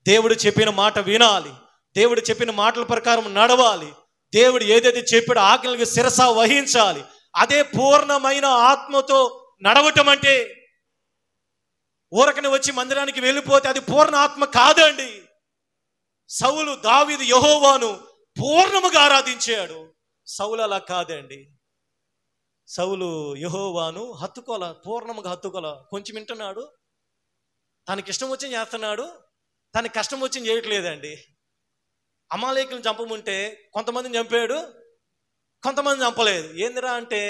దేవుడు చెప్పిన మాట వినాలి, దేవుడు చెప్పిన మాటల ప్రకారం నడవాలి, దేవుడు ఏదైతే చెప్పాడో ఆజ్ఞలకు శిరస వహించాలి. అదే పూర్ణమైన ఆత్మతో నడవటం అంటే. ఊరకని వచ్చి మందిరానికి వెళ్ళిపోతే అది పూర్ణ ఆత్మ కాదండి. సౌలు దావీదు యెహోవాను పూర్ణముగా ఆరాధించాడు, సౌలు అలా కాదండి. సౌలు యెహోవాను పూర్ణముగా హత్తుకోల. కొంచెం వింటున్నాడు, తనకి ఇష్టం వచ్చింది చేస్తున్నాడు, తనకి కష్టం వచ్చింది చేయట్లేదండి. అమాలేకులను చంపముంటే కొంతమందిని చంపాడు, కొంతమంది చంపలేదు. ఏందిరా అంటే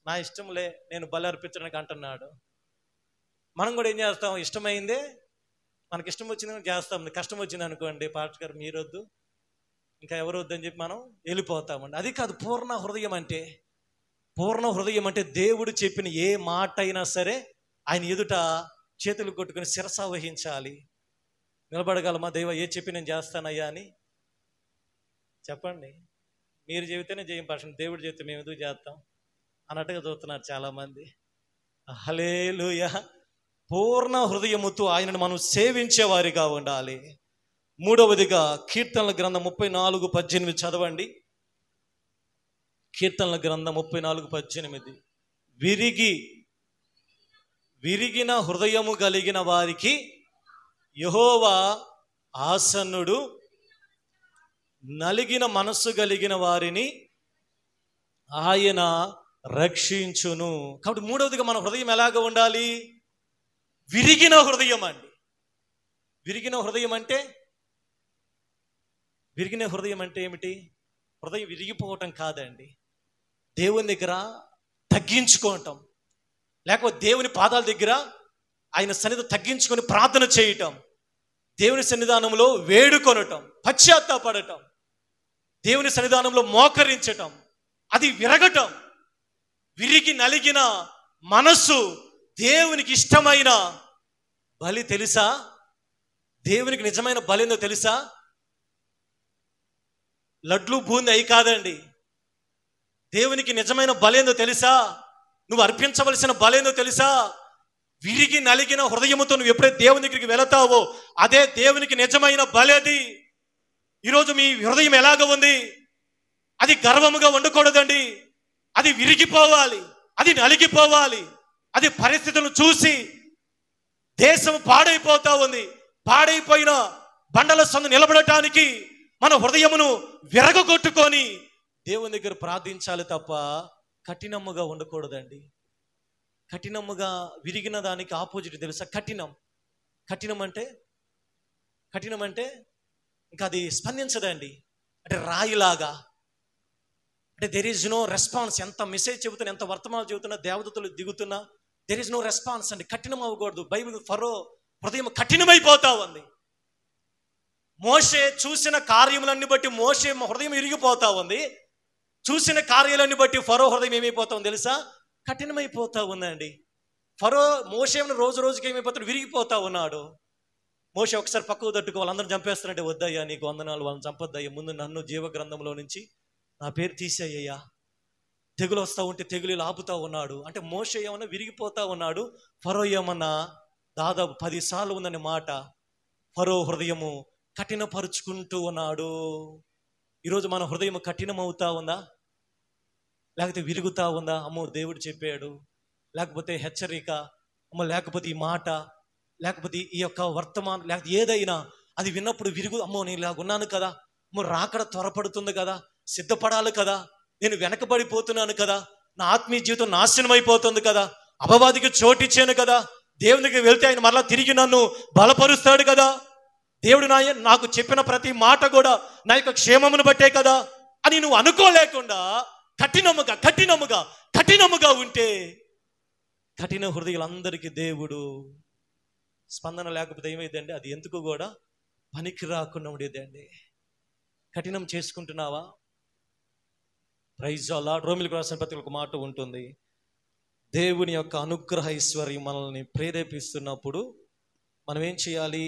నా ఇష్టంలే, నేను బలి అర్పించడానికి అంటున్నాడు. మనం కూడా ఏం చేస్తాం? ఇష్టమైందే మనకి ఇష్టం వచ్చింది చేస్తాం. కష్టం వచ్చింది అనుకోండి, పాస్టర్ గారు మీరు వద్దు, ఇంకా ఎవరు వద్దని చెప్పి మనం వెళ్ళిపోతామండి. అది కాదు పూర్ణ హృదయం అంటే. పూర్ణ హృదయం అంటే దేవుడు చెప్పిన ఏ మాట అయినా సరే ఆయన ఎదుట చేతులు కొట్టుకుని శిరస వహించాలి. నిలబడగలమా? దేవా ఏ చెప్పి నేను చేస్తానయ్యా అని చెప్పండి. మీరు చెబితేనే చేయం పర్సన్, దేవుడు చెప్తే మేము ఎందుకు చేస్తాం అన్నట్టుగా చూస్తున్నారు చాలామంది. హల్లెలూయా. పూర్ణ హృదయముతో ఆయనను మనం సేవించేవారిగా ఉండాలి. మూడవదిగా కీర్తనల గ్రంథం 34:18 చదవండి. కీర్తనల గ్రంథం 34:18. విరిగిన హృదయము కలిగిన వారికి యెహోవా ఆసన్నుడు, నలిగిన మనస్సు కలిగిన వారిని ఆయన రక్షించును. కాబట్టి మూడవదిగా మన హృదయం ఎలాగ ఉండాలి? విరిగిన హృదయం అండి. విరిగిన హృదయం అంటే ఏమిటి? హృదయం విరిగిపోవటం కాదండి, దేవుని దగ్గర తగ్గించుకోవటం, లేకపోతే దేవుని పాదాల దగ్గర ఆయన సన్నిధి తగ్గించుకొని ప్రార్థన చేయటం, దేవుని సన్నిధానంలో వేడుకొనటం, పశ్చాత్తాపడటం, దేవుని సన్నిధానంలో మోకరించటం, అది విరగటం. విరిగి నలిగిన మనస్సు దేవునికి ఇష్టమైన బలి తెలుసా? దేవునికి నిజమైన బలి ఏందో తెలుసా? లడ్లు బూంది అయి కాదండి. దేవునికి నిజమైన బలి ఏందో తెలుసా? నువ్వు అర్పించవలసిన బలి ఏందో తెలుసా? విరిగి నలిగిన హృదయముతో నువ్వు ఎప్పుడైతే దేవుని దగ్గరికి వెళతావో అదే దేవునికి నిజమైన బలి. అది ఈరోజు మీ హృదయం ఎలాగ ఉంది? అది గర్వముగా ఉండకూడదండి, అది విరిగిపోవాలి, అది నలిగిపోవాలి. అది పరిస్థితులను చూసి దేశం పాడైపోతా ఉంది. పాడైపోయిన బండల సందు నిలబడటానికి మన హృదయమును విరగొట్టుకొని దేవుని దగ్గర ప్రార్థించాలి తప్ప కఠినముగా ఉండకూడదండి. కఠినముగా విరిగిన దానికి ఆపోజిట్ తెలుసా? కఠినం అంటే ఇంకా అది స్పందించదండి. అంటే రాయిలాగా, అంటే దెర్ ఈజ్ నో రెస్పాన్స్. ఎంత మెసేజ్ చెబుతున్నా, ఎంత వర్తమానం చెబుతున్నా, దేవదూతలు దిగుతున్నా, దెర్ ఈజ్ నో రెస్పాన్స్ అండి. కఠినం అవ్వకూడదు. బైబిల్ ఫరో హృదయం కఠినమైపోతా ఉంది. మోషే చూసిన కార్యములన్నీ బట్టి మోషే హృదయం విరిగిపోతా ఉంది. చూసిన కార్యాలన్నీ బట్టి ఫరో హృదయం ఏమైపోతా ఉంది తెలుసా? కఠినమైపోతా ఉందండి. ఫరో మోషేను రోజు రోజుకి ఏమైపోతాడు? విరిగిపోతా ఉన్నాడు. మోషే ఒకసారి పక్కకు తట్టుకు వాళ్ళందరూ చంపేస్తారంటే, వద్దయ్యా నీకు వందనాలు, వాళ్ళని చంపొద్దయ్యా, ముందు నన్ను జీవగ్రంథంలో నుంచి నా పేరు తీసేయ్యా, తెగులు వస్తూ ఉంటే తెగులు ఆపుతా ఉన్నాడు. అంటే మోషే ఏమన్నా విరిగిపోతా ఉన్నాడు, ఫరో ఏమన్నా దాదాపు 10 సార్లు ఉందనే మాట. ఫరో హృదయము కఠినపరుచుకుంటూ ఉన్నాడు. ఈరోజు మన హృదయం కఠినం అవుతా ఉందా? లేకపోతే విరుగుతా ఉందా? అమ్మో దేవుడు చెప్పాడు, లేకపోతే హెచ్చరిక, అమ్మో లేకపోతే ఈ మాట, లేకపోతే ఈ యొక్క వర్తమానం, లేకపోతే ఏదైనా అది విన్నప్పుడు అమ్మో నేను ఇలాగున్నాను కదా, అమ్మో రాకడ త్వరపడుతుంది కదా, సిద్ధపడాలి కదా, నేను వెనకబడిపోతున్నాను కదా, నా ఆత్మీయ జీవితం నాశనం అయిపోతుంది కదా, అపవాదికి చోటిచ్చాను కదా, దేవుని దగ్గరికి వెళ్తే ఆయన మరలా తిరిగి నన్ను బలపరుస్తాడు కదా, దేవుడు నాకు చెప్పిన ప్రతి మాట కూడా నా యొక్క క్షేమమును బట్టే కదా అని నువ్వు అనుకోలేకుండా కఠినముగా ఉంటే కఠిన హృదయులందరికీ దేవుడు స్పందన లేకపోతే ఏమైందండి? అది ఎందుకు కూడా పనికి రాకుండా ఉండేదండి. కఠినం చేసుకుంటున్నావా? ప్రైజ్ అలాడ్. రోమిలికి రాసిన పత్రికలో ఒక మాట ఉంటుంది, దేవుని యొక్క అనుగ్రహ ఐశ్వర్యం మనల్ని ప్రేరేపిస్తున్నప్పుడు మనం ఏం చేయాలి?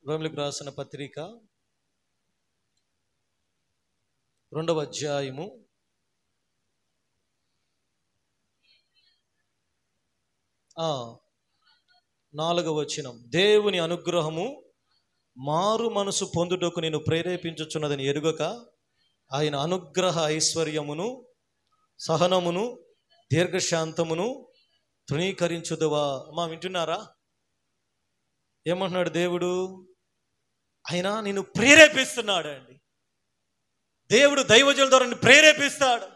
రోమిలికి రాసిన పత్రిక 2వ అధ్యాయము 4వ వచనం, దేవుని అనుగ్రహము మారు మనసు పొందుటకు నేను ప్రేరేపించుచున్నదని ఎరుగక ఆయన అనుగ్రహ ఐశ్వర్యమును సహనమును దీర్ఘశాంతమును తృణీకరించుదువా. వింటున్నారా? ఏమంటున్నాడు దేవుడు? ఆయన నిన్ను ప్రేరేపిస్తున్నాడు అండి. దేవుడు దైవజనుల ద్వారా నిన్ను ప్రేరేపిస్తాడు.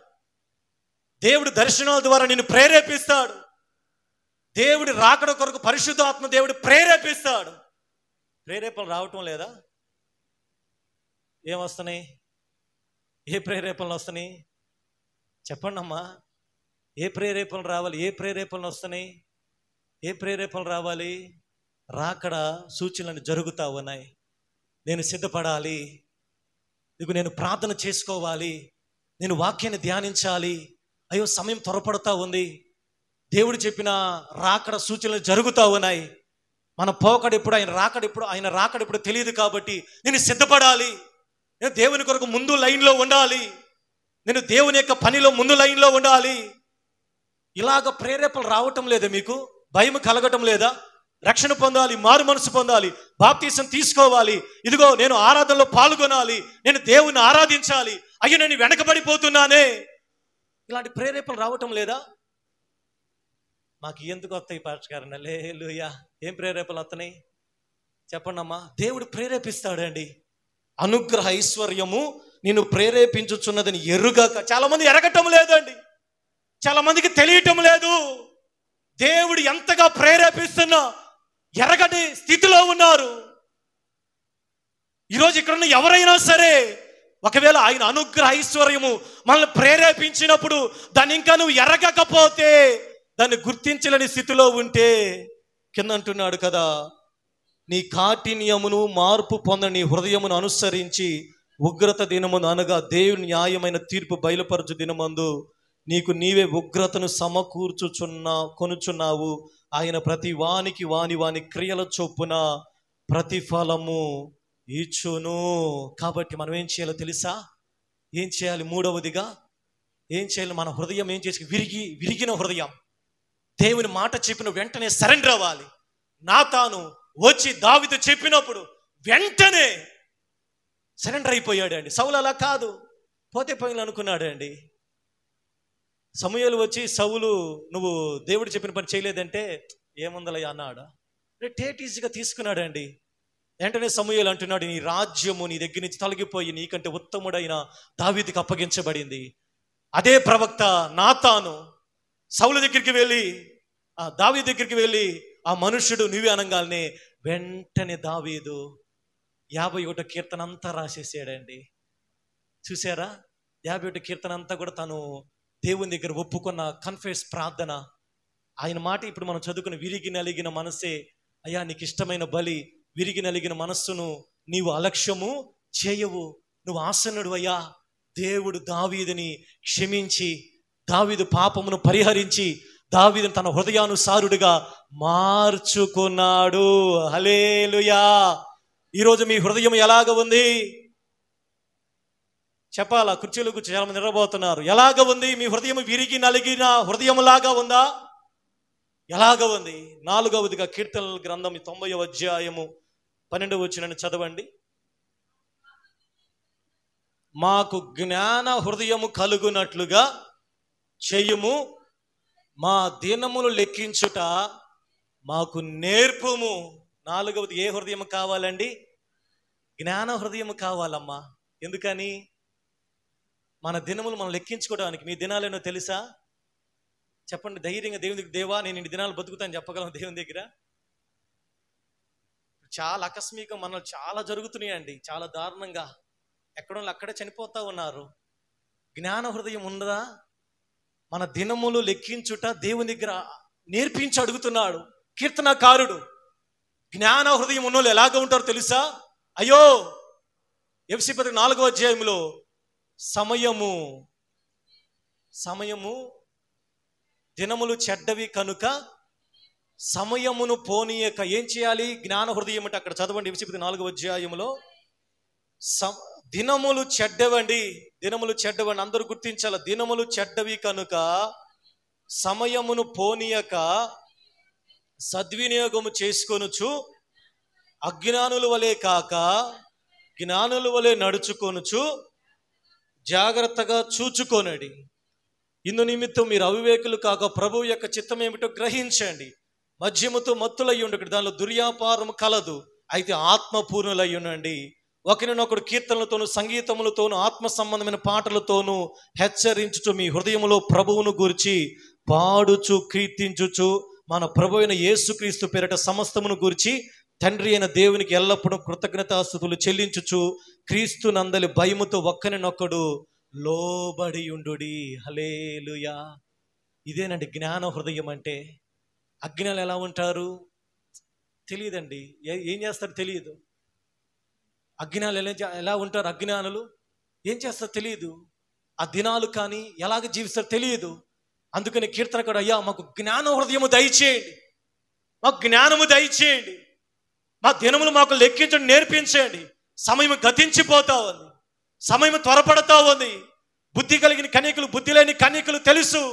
దేవుడు దర్శనాల ద్వారా నిన్ను ప్రేరేపిస్తాడు. దేవుడి రాకడ కొరకు పరిశుద్ధాత్మ దేవుడు ప్రేరేపిస్తాడు. ప్రేరేపణలు రావటం లేదా? ఏమొస్తున్నాయి? ఏ ప్రేరేపణలు వస్తున్నాయి? చెప్పండి అమ్మా. ఏ ప్రేరేపణలు రావాలి? ఏ ప్రేరేపణలు వస్తున్నాయి? ఏ ప్రేరేపణలు రావాలి? రాకడ సూచనలు జరుగుతూ ఉన్నాయి. నేను సిద్ధపడాలి, ఇదిగో నేను ప్రార్థన చేసుకోవాలి, నేను వాక్యాన్ని ధ్యానించాలి, అయ్యో సమయం త్వరపడుతూ ఉంది, దేవుడు చెప్పిన రాకడ సూచనలు జరుగుతూ ఉన్నాయి, మన పోకడ ఎప్పుడు, ఆయన రాకడ ఎప్పుడు తెలియదు కాబట్టి నేను సిద్ధపడాలి, నేను దేవుని కొరకు ముందు లైన్లో ఉండాలి, నేను దేవుని యొక్క పనిలో ముందు లైన్లో ఉండాలి. ఇలాగ ప్రేరేపణలు రావటం లేదా? మీకు భయం కలగటం లేదా? రక్షణ పొందాలి, మారు మనసు పొందాలి, బాప్తీసం తీసుకోవాలి, ఇదిగో నేను ఆరాధనలో పాల్గొనాలి, నేను దేవుని ఆరాధించాలి, అయ్యో నేను వెనకబడిపోతున్నానే, ఇలాంటి ప్రేరేపణలు రావటం లేదా? మాకు ఎందుకు వస్తాయి పాస్టర్? హల్లెలూయా. ఏం ప్రేరేపణలు వస్తున్నాయి చెప్పండి అమ్మా. దేవుడు ప్రేరేపిస్తాడండి. అనుగ్రహ ఐశ్వర్యము నిన్ను ప్రేరేపించుచున్నదని ఎరుగక. చాలామంది ఎరగటం లేదండి, చాలామందికి తెలియటం లేదు. దేవుడు ఎంతగా ప్రేరేపిస్తున్నా ఎరగని స్థితిలో ఉన్నారు. ఈరోజు ఇక్కడున్న ఎవరైనా సరే, ఒకవేళ ఆయన అనుగ్రహ ఐశ్వర్యము మనల్ని ప్రేరేపించినప్పుడు దాన్ని ఇంకా నువ్వు ఎరగకపోతే, దాన్ని గుర్తించలేని స్థితిలో ఉంటే, కింద అంటున్నాడు కదా, నీ కాఠిన్యమును మార్పు పొందని హృదయమును అనుసరించి ఉగ్రత దినమును అనగా దేవుని న్యాయమైన తీర్పు బయలుపరచు దినమందు నీకు నీవే ఉగ్రతను కొనుచున్నావు. ఆయన ప్రతి వానికి వాని క్రియల చొప్పున ప్రతిఫలము ఇచ్చును. కాబట్టి మనం ఏం చేయాలో తెలుసా? ఏం చేయాలి? మూడవదిగా ఏం చేయాలి? మన హృదయం ఏం చేసి విరిగిన హృదయం దేవుని మాట చెప్పిన వెంటనే సరెండర్ అవ్వాలి. నాతాను వచ్చి దావీదు చెప్పినప్పుడు వెంటనే సరెండర్ అయిపోయాడు అండి. సౌలు అలా కాదు, పోతే పోయిన అనుకున్నాడు అండి. సమూయేలు వచ్చి, సౌలు నువ్వు దేవుడు చెప్పిన పని చేయలేదంటే ఏముందలయ్యా అన్నాడు. టేటీజీగా తీసుకున్నాడు అండి. వెంటనే సమూయేలు అంటున్నాడు, నీ రాజ్యము నీ దగ్గర నుంచి తొలగిపోయి నీకంటే ఉత్తముడైన దావీదుకి అప్పగించబడింది. అదే ప్రవక్త నాతాను సౌలు దగ్గరికి వెళ్ళి, దావీదు దగ్గరికి వెళ్ళి, ఆ మనుష్యుడు నువ్వే అనగానే వెంటనే దావీదు 51 కీర్తన అంతా రాసేసాడండి. చూసారా? 51 కీర్తన అంతా కూడా తను దేవుని దగ్గర ఒప్పుకున్న కన్ఫెస్ ప్రార్థన. ఆయన మాట ఇప్పుడు మనం చదువుకున్న విరిగి నలిగిన మనసే అయ్యా నీకు ఇష్టమైన బలి. విరిగి నలిగిన మనస్సును నీవు అలక్ష్యము చేయవు, నువ్వు ఆసన్నుడు అయ్యా. దేవుడు దావీదుని క్షమించి, దావీదు పాపమును పరిహరించి, దావీదుని తన హృదయానుసారుడిగా మార్చుకున్నాడు. హల్లెలూయా. ఈరోజు మీ హృదయం ఎలాగ ఉంది చెప్పాలా? కుర్చీలో కూర్చొని చాలా మంది నిద్రపోతున్నారు. ఎలాగ ఉంది మీ హృదయం? విరిగి నలిగిన హృదయంలాగా ఉందా? ఎలాగ ఉంది? 4వదిగా కీర్తనల గ్రంథం 90వ అధ్యాయము 12వ వచనాన్ని చదవండి. మాకు జ్ఞాన హృదయము కలుగునట్లుగా చెయ్యుము, మా దినములు లెక్కించుట మాకు నేర్పుము. 4వది ఏ హృదయం కావాలండి? జ్ఞాన హృదయం కావాలమ్మా. ఎందుకని? మన దినములు మనం లెక్కించుకోవడానికి. మీ దినాలేనో తెలుసా? చెప్పండి ధైర్యంగా దేవుని దగ్గర, దేవా నేను ఇన్ని దినాలు బతుకుతాను చెప్పగలం దేవుని దగ్గర? చాలా ఆకస్మికంగా మనల్ని చాలా జరుగుతున్నాయండి, చాలా దారుణంగా. ఎక్కడో అక్కడే చనిపోతా ఉన్నారు. జ్ఞాన హృదయం ఉందా? మన దినములు లెక్కించుట దేవుని దగ్గర నేర్పించి అడుగుతున్నాడు కీర్తనకారుడు. జ్ఞాన హృదయం ఉన్నోళ్ళు ఎలాగ ఉంటారో తెలుసా? అయ్యో, ఎఫెసీ పత్రిక 4వ అధ్యాయంలో సమయము దినములు చెడ్డవి కనుక సమయమును పోనీయక ఏం చేయాలి? జ్ఞాన హృదయం అంటే అక్కడ చదవండి, ఎఫెసీ పత్రిక 4వ అధ్యాయంలో. దినములు చెడ్డవండి, దినములు చెడ్డవండి, అందరూ గుర్తించాల. దినములు చెడ్డవి కనుక సమయమును పోనీయక సద్వినియోగము చేసుకొనుచు అజ్ఞానుల వలె కాక జ్ఞానుల వలె నడుచుకొనుచు జాగ్రత్తగా చూచుకొనడి. ఇందు నిమిత్తం మీరు అవివేకులు కాక ప్రభువు యొక్క చిత్తం ఏమిటో గ్రహించండి. మద్యముతో మత్తులయ్యి ఉండకూడదు, దానిలో దుర్యాపారము కలదు, అయితే ఆత్మపూర్ణులయ్యి ఉండండి. ఒకరినొకడు కీర్తనలతోనూ సంగీతములతోనూ ఆత్మ సంబంధమైన పాటలతోనూ హెచ్చరించుచు మీ హృదయములో ప్రభువును గురించి పాడుచు కీర్తించుచు మన ప్రభు అయిన యేసుక్రీస్తు పేరట సమస్తమును గురించి తండ్రి అయిన దేవునికి ఎల్లప్పుడూ కృతజ్ఞతాస్తుతులు చెల్లించుచు క్రీస్తు నందలి భయముతో ఒక్కరినొక్కడు లోబడి ఉండుడి. హల్లెలూయా. ఇదేనండి జ్ఞాన హృదయం అంటే. అజ్ఞానులు ఎలా ఉంటారు తెలియదండి, ఏం చేస్తారు తెలియదు. అజ్ఞానులు ఎలా ఉంటారు? అజ్ఞానులు ఏం చేస్తారో తెలియదు. ఆ దినాలు కానీ ఎలాగ జీవిస్తారో తెలియదు. అందుకని కీర్తనకారుడు, అయ్యా మాకు జ్ఞాన హృదయము దయచేయండి, మాకు జ్ఞానము దయచేయండి, మా దినములు మాకు లెక్కించండి, నేర్పించండి. సమయం గతించిపోతా ఉంది, సమయం త్వరపడతా ఉంది. బుద్ధి కలిగిన కన్యకులు, బుద్ధి లేని కన్యకులు తెలుసు.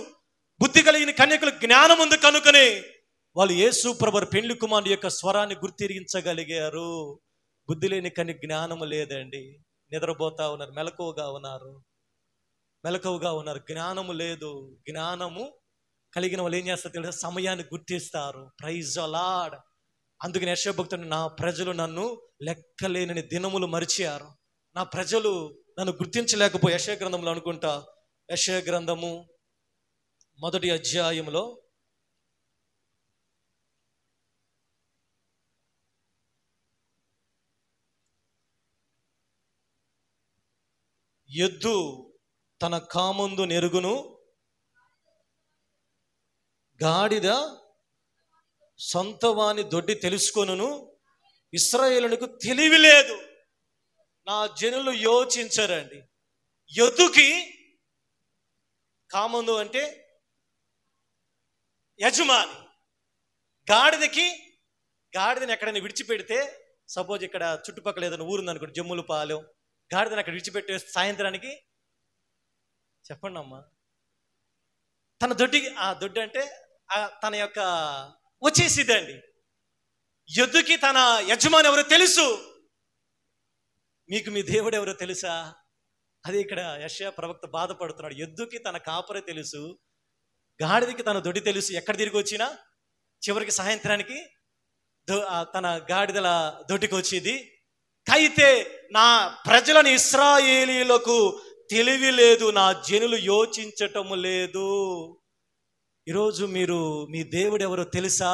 బుద్ధి కలిగిన కన్యకులు జ్ఞానం ఉంది కనుకనే వాళ్ళు యేసు ప్రభువు పెండ్లి కుమారుని యొక్క స్వరాన్ని గుర్తించగలిగారు. బుద్ధి లేని కన్య జ్ఞానము లేదండి, నిద్రపోతా ఉన్నారు, మెలకువగా ఉన్నారు. జ్ఞానము లేదు. జ్ఞానము కలిగిన వాళ్ళు ఏం చేస్తారు తెలుసా? సమయాన్ని గుర్తిస్తారు. Praise the lord. అందుకని యెషయా భక్తుడు, నా ప్రజలు నన్ను లెక్కలేనని దినములు మరిచారు. నా ప్రజలు నన్ను గుర్తించలేకపోయి, యెషయా గ్రంథంలో అనుకుంటా, యెషయా గ్రంథము 1వ అధ్యాయంలో ఎద్దు తన కామందు నెరుగును, గాడిద సొంతవాని దొడ్డి తెలుసుకొనును, ఇశ్రాయేలునకు తెలివి లేదు, నా జనులు యోచించరండి. ఎద్దుకి కామందు అంటే యజమాని, గాడిదని ఎక్కడైనా విడిచిపెడితే, సపోజ్ ఇక్కడ చుట్టుపక్కల ఏదైనా ఊరుందనుకోండి, జమ్ముల పాలెం, గాడిదని అక్కడ విడిచిపెట్టే సాయంత్రానికి చెప్పండి అమ్మా, తన దొడ్డికి, ఆ దొడ్డి అంటే తన యొక్క వచ్చేసిద్దండి. ఎద్దుకి తన యజమాని ఎవరో తెలుసు. మీకు మీ దేవుడు ఎవరో తెలుసా? అదే ఇక్కడ యెషయా ప్రవక్త బాధపడుతున్నాడు. ఎద్దుకి తన కాపరే తెలుసు, గాడిదకి తన దొడ్డి తెలుసు. ఎక్కడ తిరిగి వచ్చినా చివరికి సాయంత్రానికి తన గాడిదల దొడ్డికి వచ్చేది. అయితే నా ప్రజలని ఇశ్రాయేలీయులకు తెలివి లేదు, నా జనులు యోచించటము లేదు. ఈరోజు మీరు మీ దేవుడు ఎవరో తెలుసా?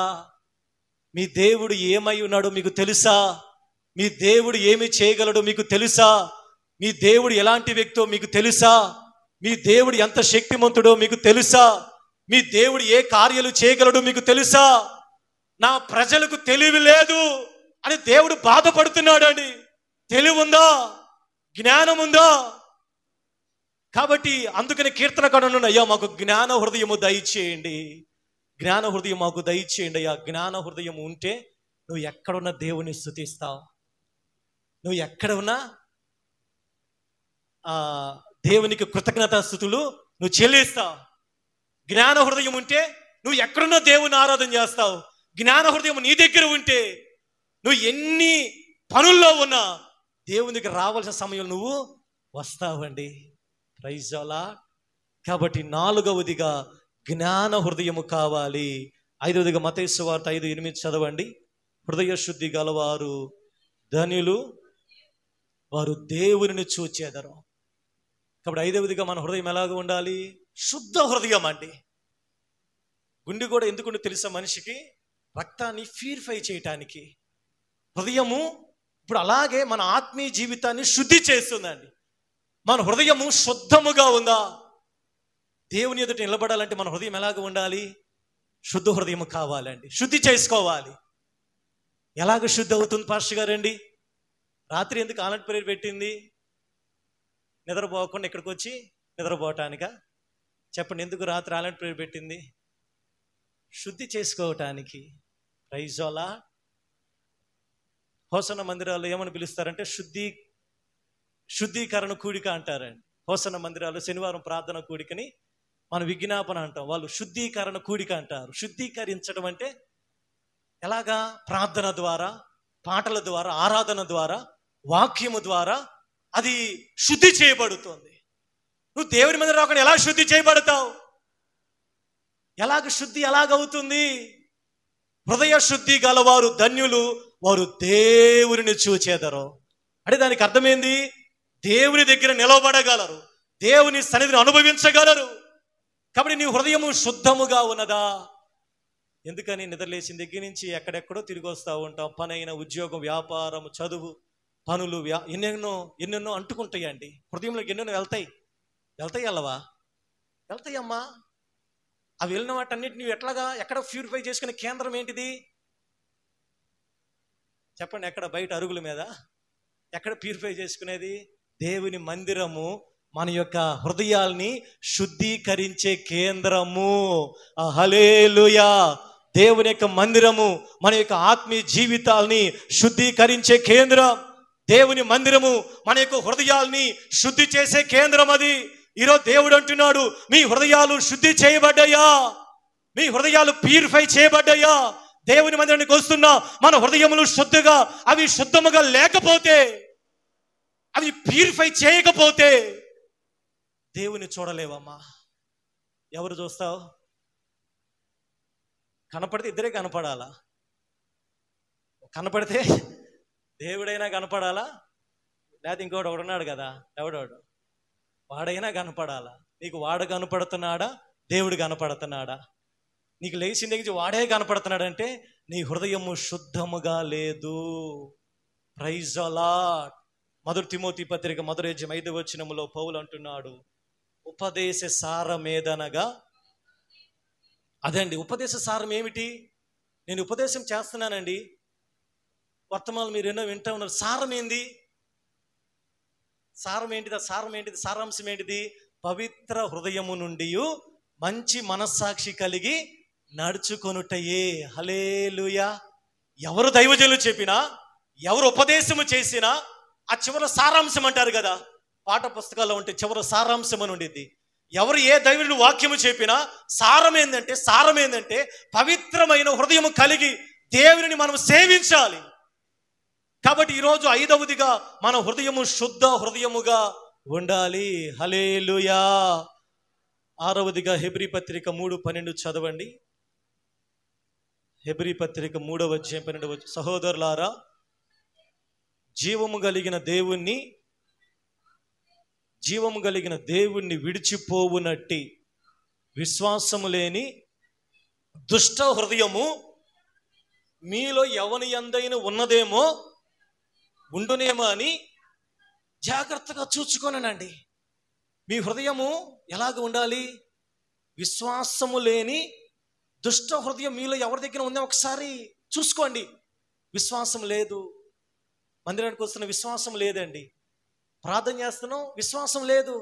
మీ దేవుడు ఏమై ఉన్నాడో మీకు తెలుసా? మీ దేవుడు ఏమి చేయగలడో మీకు తెలుసా? మీ దేవుడు ఎలాంటి వ్యక్తో మీకు తెలుసా? మీ దేవుడు ఎంత శక్తిమంతుడో మీకు తెలుసా? మీ దేవుడు ఏ కార్యాలు చేయగలడో మీకు తెలుసా? నా ప్రజలకు తెలివి లేదు అని దేవుడు బాధపడుతున్నాడండి. తెలివి ఉందా? జ్ఞానం ఉందా? కాబట్టి అందుకని కీర్తనకారుడు, అయ్యా మాకు జ్ఞాన హృదయము దయచేయండి, జ్ఞాన హృదయం మాకు దయచేయండి అయ్యా. జ్ఞాన హృదయం ఉంటే నువ్వు ఎక్కడున్న దేవుని స్తుతిస్తావు, నువ్వు ఎక్కడ ఉన్నా దేవునికి కృతజ్ఞతాస్తుతులు నువ్వు చెల్లిస్తావు. జ్ఞాన హృదయం ఉంటే నువ్వు ఎక్కడున్నా దేవుని ఆరాధన చేస్తావు. జ్ఞాన హృదయం నీ దగ్గర ఉంటే నువ్వు ఎన్ని పనుల్లో ఉన్నా దేవునికి రావాల్సిన సమయం నువ్వు వస్తావండి. Praise the lord. కాబట్టి 4వదిగా జ్ఞాన హృదయము కావాలి. 5వదిగా మత్తయి సువార్త 5:8 చదవండి. హృదయ శుద్ధి గలవారు ధన్యులు, వారు దేవుని చూచెదరు. కాబట్టి 5వదిగా మన హృదయం ఎలాగ ఉండాలి? శుద్ధ హృదయం అండి. గుండె కూడా ఎందుకు తెలుసా? మనిషికి రక్తాన్ని ప్యూరిఫై చేయటానికి. హృదయము ఇప్పుడు అలాగే మన ఆత్మీయ జీవితాన్ని శుద్ధి చేస్తుందండి. మన హృదయము శుద్ధముగా ఉందా? దేవుని ఎదుట నిలబడాలంటే మన హృదయం ఎలాగ ఉండాలి? శుద్ధ హృదయం కావాలండి. శుద్ధి చేసుకోవాలి. ఎలాగ శుద్ధి అవుతుంది పాస్టర్ గారండి? రాత్రి ఎందుకు ఆలెంట్ ప్రేయర్ పెట్టింది? నిద్రపోకుండా ఇక్కడికి వచ్చి నిద్రపోవటానికా? చెప్పండి, ఎందుకు రాత్రి ఆలెంట్ ప్రేయర్ పెట్టింది? శుద్ధి చేసుకోవటానికి. Praise the lord. హోసన్న మందిరాల్లో ఏమని పిలుస్తారంటే శుద్ధీకరణ కూడిక అంటారండి. హోసన్న మందిరాల్లో శనివారం ప్రార్థన కూడికని మనం విజ్ఞాపన అంటాం, వాళ్ళు శుద్ధీకరణ కూడిక అంటారు. శుద్ధీకరించడం అంటే ఎలాగా? ప్రార్థన ద్వారా, పాటల ద్వారా, ఆరాధన ద్వారా, వాక్యము ద్వారా అది శుద్ధి చేయబడుతుంది. నువ్వు దేవుని మందిరం రాకుండా ఎలా శుద్ధి చేయబడతావు? ఎలాగవుతుంది? హృదయ శుద్ధి గలవారు ధన్యులు, వారు దేవుని చూచెదరు. అంటే దానికి అర్థమైంది, దేవుని దగ్గర నిలబడగలరు, దేవుని సన్నిధిని అనుభవించగలరు. కాబట్టి నీ హృదయము శుద్ధముగా ఉన్నదా? ఎందుకని నిద్రలేసిన దగ్గర నుంచి ఎక్కడెక్కడో తిరిగి వస్తూ ఉంటాం. పనైన, ఉద్యోగం, వ్యాపారం, చదువు, పనులు, ఎన్నెన్నో అంటుకుంటాయండి. హృదయంలోకి ఎన్నెన్నో వెళ్తాయి. వెళ్ళవా? వెళ్తాయమ్మా. అవి వెళ్ళిన వాటన్నిటి నువ్వు ఎక్కడ ప్యూరిఫై చేసుకునే కేంద్రం ఏంటిది? చెప్పండి. ఎక్కడ? బయట అరుగుల మీద. ఎక్కడ ప్యూరిఫై చేసుకునేది? దేవుని మందిరము మన యొక్క హృదయాల్ని శుద్ధీకరించే కేంద్రము. హల్లెలూయా. దేవుని యొక్క మందిరము మన యొక్క ఆత్మీయ జీవితాల్ని శుద్ధీకరించే కేంద్రం. దేవుని మందిరము మన యొక్క హృదయాల్ని శుద్ధి చేసే కేంద్రం అది. ఈరోజు దేవుడు అంటున్నాడు, మీ హృదయాలు శుద్ధి చేయబడ్డాయా? మీ హృదయాలు ప్యూరిఫై చేయబడ్డాయా? దేవుని మందిరానికి వస్తున్నా మన హృదయములు శుద్ధిగా, అవి శుద్ధముగా లేకపోతే, అవి ప్యూరిఫై చేయకపోతే దేవుని చూడలేవమ్మా. ఎవరు చూస్తావు? కనపడితే ఇద్దరే కనపడాలా? కనపడితే దేవుడైనా కనపడాలా, లేకపోతే ఇంకోటి ఒకడున్నాడు కదా, ఎవడోడు వాడైనా కనపడాలా. నీకు వాడు కనపడుతున్నాడా, దేవుడు కనపడుతున్నాడా? నీకు లేచిన దగ్గర వాడే కనపడుతున్నాడంటే నీ హృదయము శుద్ధముగా లేదు. Praise the lord. మొదటి తిమోతి పత్రిక 1:5 పౌలు అంటున్నాడు, ఉపదేశ సారమేదనగా. అదండి ఉపదేశ సారం ఏమిటి? నేను ఉపదేశం చేస్తున్నానండి, వర్తమానం మీరు ఎన్నో వింటూ ఉన్నారు. సారం ఏంది? సారం ఏంటిది? సారం ఏంటిది? సారాంశం ఏంటిది? పవిత్ర హృదయము నుండి మంచి మనస్సాక్షి కలిగి నడుచుకొనుటయే. హల్లెలూయా. ఎవరు దైవజనులు చెప్పినా, ఎవరు ఉపదేశము చేసినా ఆ చివరి సారాంశం అంటారు కదా, పాఠ పుస్తకాల్లో ఉంటే చివరి సారాంశం అని ఉండేది. ఎవరు ఏ దైవుని వాక్యము చెప్పినా సారం ఏందంటే పవిత్రమైన హృదయము కలిగి దేవుని మనం సేవించాలి. కాబట్టి ఈరోజు 5వదిగా మన హృదయము శుద్ధ హృదయముగా ఉండాలి. హల్లెలూయా. 6వదిగా హెబ్రీ పత్రిక 3:12 చదవండి. హెబ్రీ పత్రిక 3:12. సహోదరులారా, జీవము కలిగిన దేవుణ్ణి విడిచిపోవునట్టి విశ్వాసము లేని దుష్ట హృదయము మీలో ఎవని యందైన ఉన్నదేమో ఉండునేమో అని జాగ్రత్తగా చూచుకోనండి. మీ హృదయము ఎలాగ ఉండాలి? విశ్వాసము లేని దుష్ట హృదయం మీలో ఎవరి దగ్గర ఉందో ఒకసారి చూసుకోండి. విశ్వాసం లేదు, మందిరానికి వస్తున్న విశ్వాసం లేదండి, ప్రార్థన చేస్తున్నాం విశ్వాసం లేదు,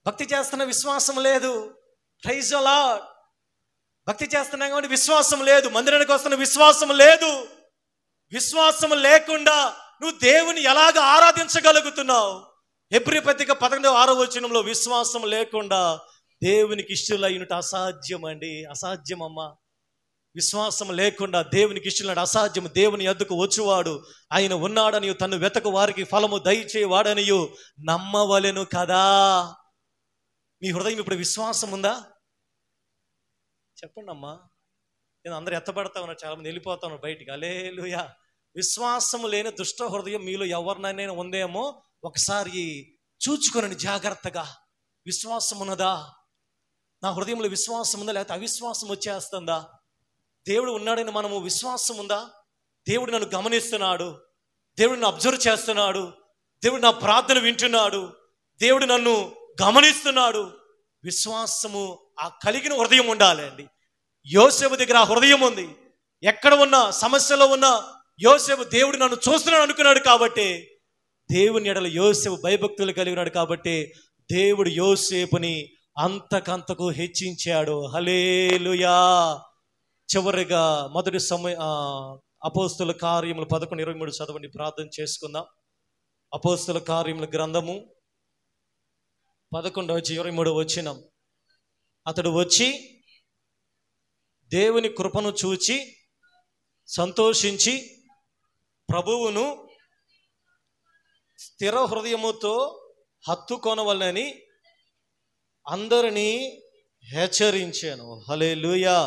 భక్తి చేస్తున్న విశ్వాసం లేదు. Praise the lord. భక్తి చేస్తున్నాం కాబట్టి విశ్వాసం లేదు, మందిరానికి వస్తున్న విశ్వాసం లేదు. విశ్వాసం లేకుండా నువ్వు దేవుని ఎలాగ ఆరాధించగలుగుతున్నావు? హెబ్రీ పత్రిక 11:6 విశ్వాసం లేకుండా దేవునికి ఇష్టలైనట్టు అసాధ్యం అండి, అసాధ్యం అమ్మా. విశ్వాసం లేకుండా దేవునికి ఇష్టలైన అసాధ్యం. దేవుని యొద్దకు వచ్చువాడు ఆయన ఉన్నాడనియు తను వెతకు వారికి ఫలము దయచేవాడనియు నమ్మవలెను కదా. మీ హృదయం ఇప్పుడు విశ్వాసం ఉందా? చెప్పండి అమ్మా. నేను అందరూ ఎత్తబడతా ఉన్నారు, చాలా మంది వెళ్ళిపోతా ఉన్నారు బయటికి. హల్లెలూయా. విశ్వాసము లేని దుష్ట హృదయం మీలో ఎవరినైనా ఉందేమో ఒకసారి చూచుకొనండి జాగ్రత్తగా. విశ్వాసం ఉన్నదా? నా హృదయంలో విశ్వాసం ఉందా, లేకపోతే అవిశ్వాసం వచ్చేస్తుందా? దేవుడు ఉన్నాడని మనము విశ్వాసం ఉందా? దేవుడు నన్ను గమనిస్తున్నాడు, దేవుడు నన్ను అబ్జర్వ్ చేస్తున్నాడు, దేవుడు నా ప్రార్థన వింటున్నాడు, దేవుడు నన్ను గమనిస్తున్నాడు. విశ్వాసము ఆ కలిగిన హృదయం ఉండాలి అండి. యోసేపు దగ్గర ఆ హృదయం ఉంది. ఎక్కడ ఉన్నా, సమస్యలో ఉన్నా యోసేపు దేవుడు నన్ను చూస్తున్నాడు అనుకున్నాడు కాబట్టి, దేవుని ఎడల యోసేపు భయభక్తులు కలిగి ఉన్నాడు కాబట్టి దేవుడు యోసేపుని అంతకంతకు హెచ్చించాడు. హల్లెలూయా. చివరిగా మొదటి అపోస్తుల కార్యములు 11:23 చదవండి, ప్రార్థన చేసుకుందాం. అపోస్తుల కార్యముల గ్రంథము 11:23. అతడు వచ్చి దేవుని కృపను చూచి సంతోషించి ప్రభువును స్థిర హృదయముతో హత్తుకొనవలెనని అందరినీ హెచ్చరించాను. హల్లెలూయా.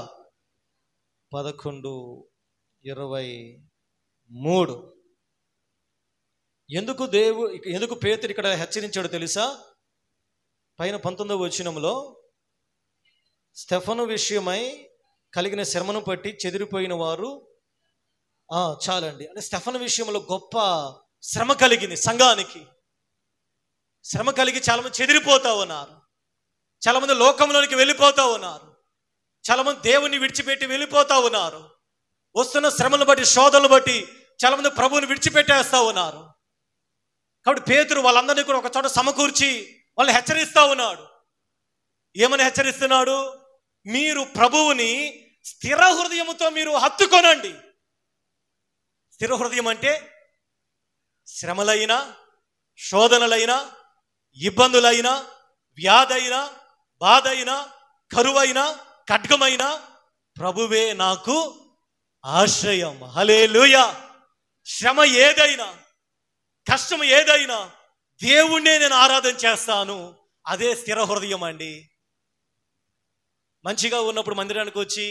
11:23. ఎందుకు పేతురు ఇక్కడ హెచ్చరించాడు తెలుసా? పైన 19వ వచనంలో స్టెఫను విషయమై కలిగిన శ్రమను పట్టి చెదిరిపోయిన వారు చాలండి అంటే స్టెఫను విషయంలో గొప్ప శ్రమ కలిగింది. సంఘానికి శ్రమ కలిగి చాలామంది చెదిరిపోతా ఉన్నారు, చాలామంది లోకంలోనికి వెళ్ళిపోతా ఉన్నారు, చాలామంది దేవుని విడిచిపెట్టి వెళ్ళిపోతా ఉన్నారు. వస్తున్న శ్రమను బట్టి, శోధనలు బట్టి చాలామంది ప్రభువుని విడిచిపెట్టేస్తా ఉన్నారు. కాబట్టి పేతురు వాళ్ళందరినీ కూడా ఒక చోట సమకూర్చి వాళ్ళని హెచ్చరిస్తా ఉన్నాడు. ఏమని హెచ్చరిస్తున్నాడు? మీరు ప్రభువుని స్థిర హృదయముతో మీరు హత్తుకొనండి. స్థిర హృదయం అంటే శ్రమలైనా, శోధనలైనా, ఇబ్బందులైనా, వ్యాధైనా, బాధైనా, కరువైనా, ఖడ్గమైనా ప్రభువే నాకు ఆశ్రయం. హల్లెలూయా. శ్రమ ఏదైనా, కష్టం ఏదైనా దేవుణ్ణే నేను ఆరాధన చేస్తాను. అదే స్థిర హృదయం అండి. మంచిగా ఉన్నప్పుడు మందిరానికి వచ్చి,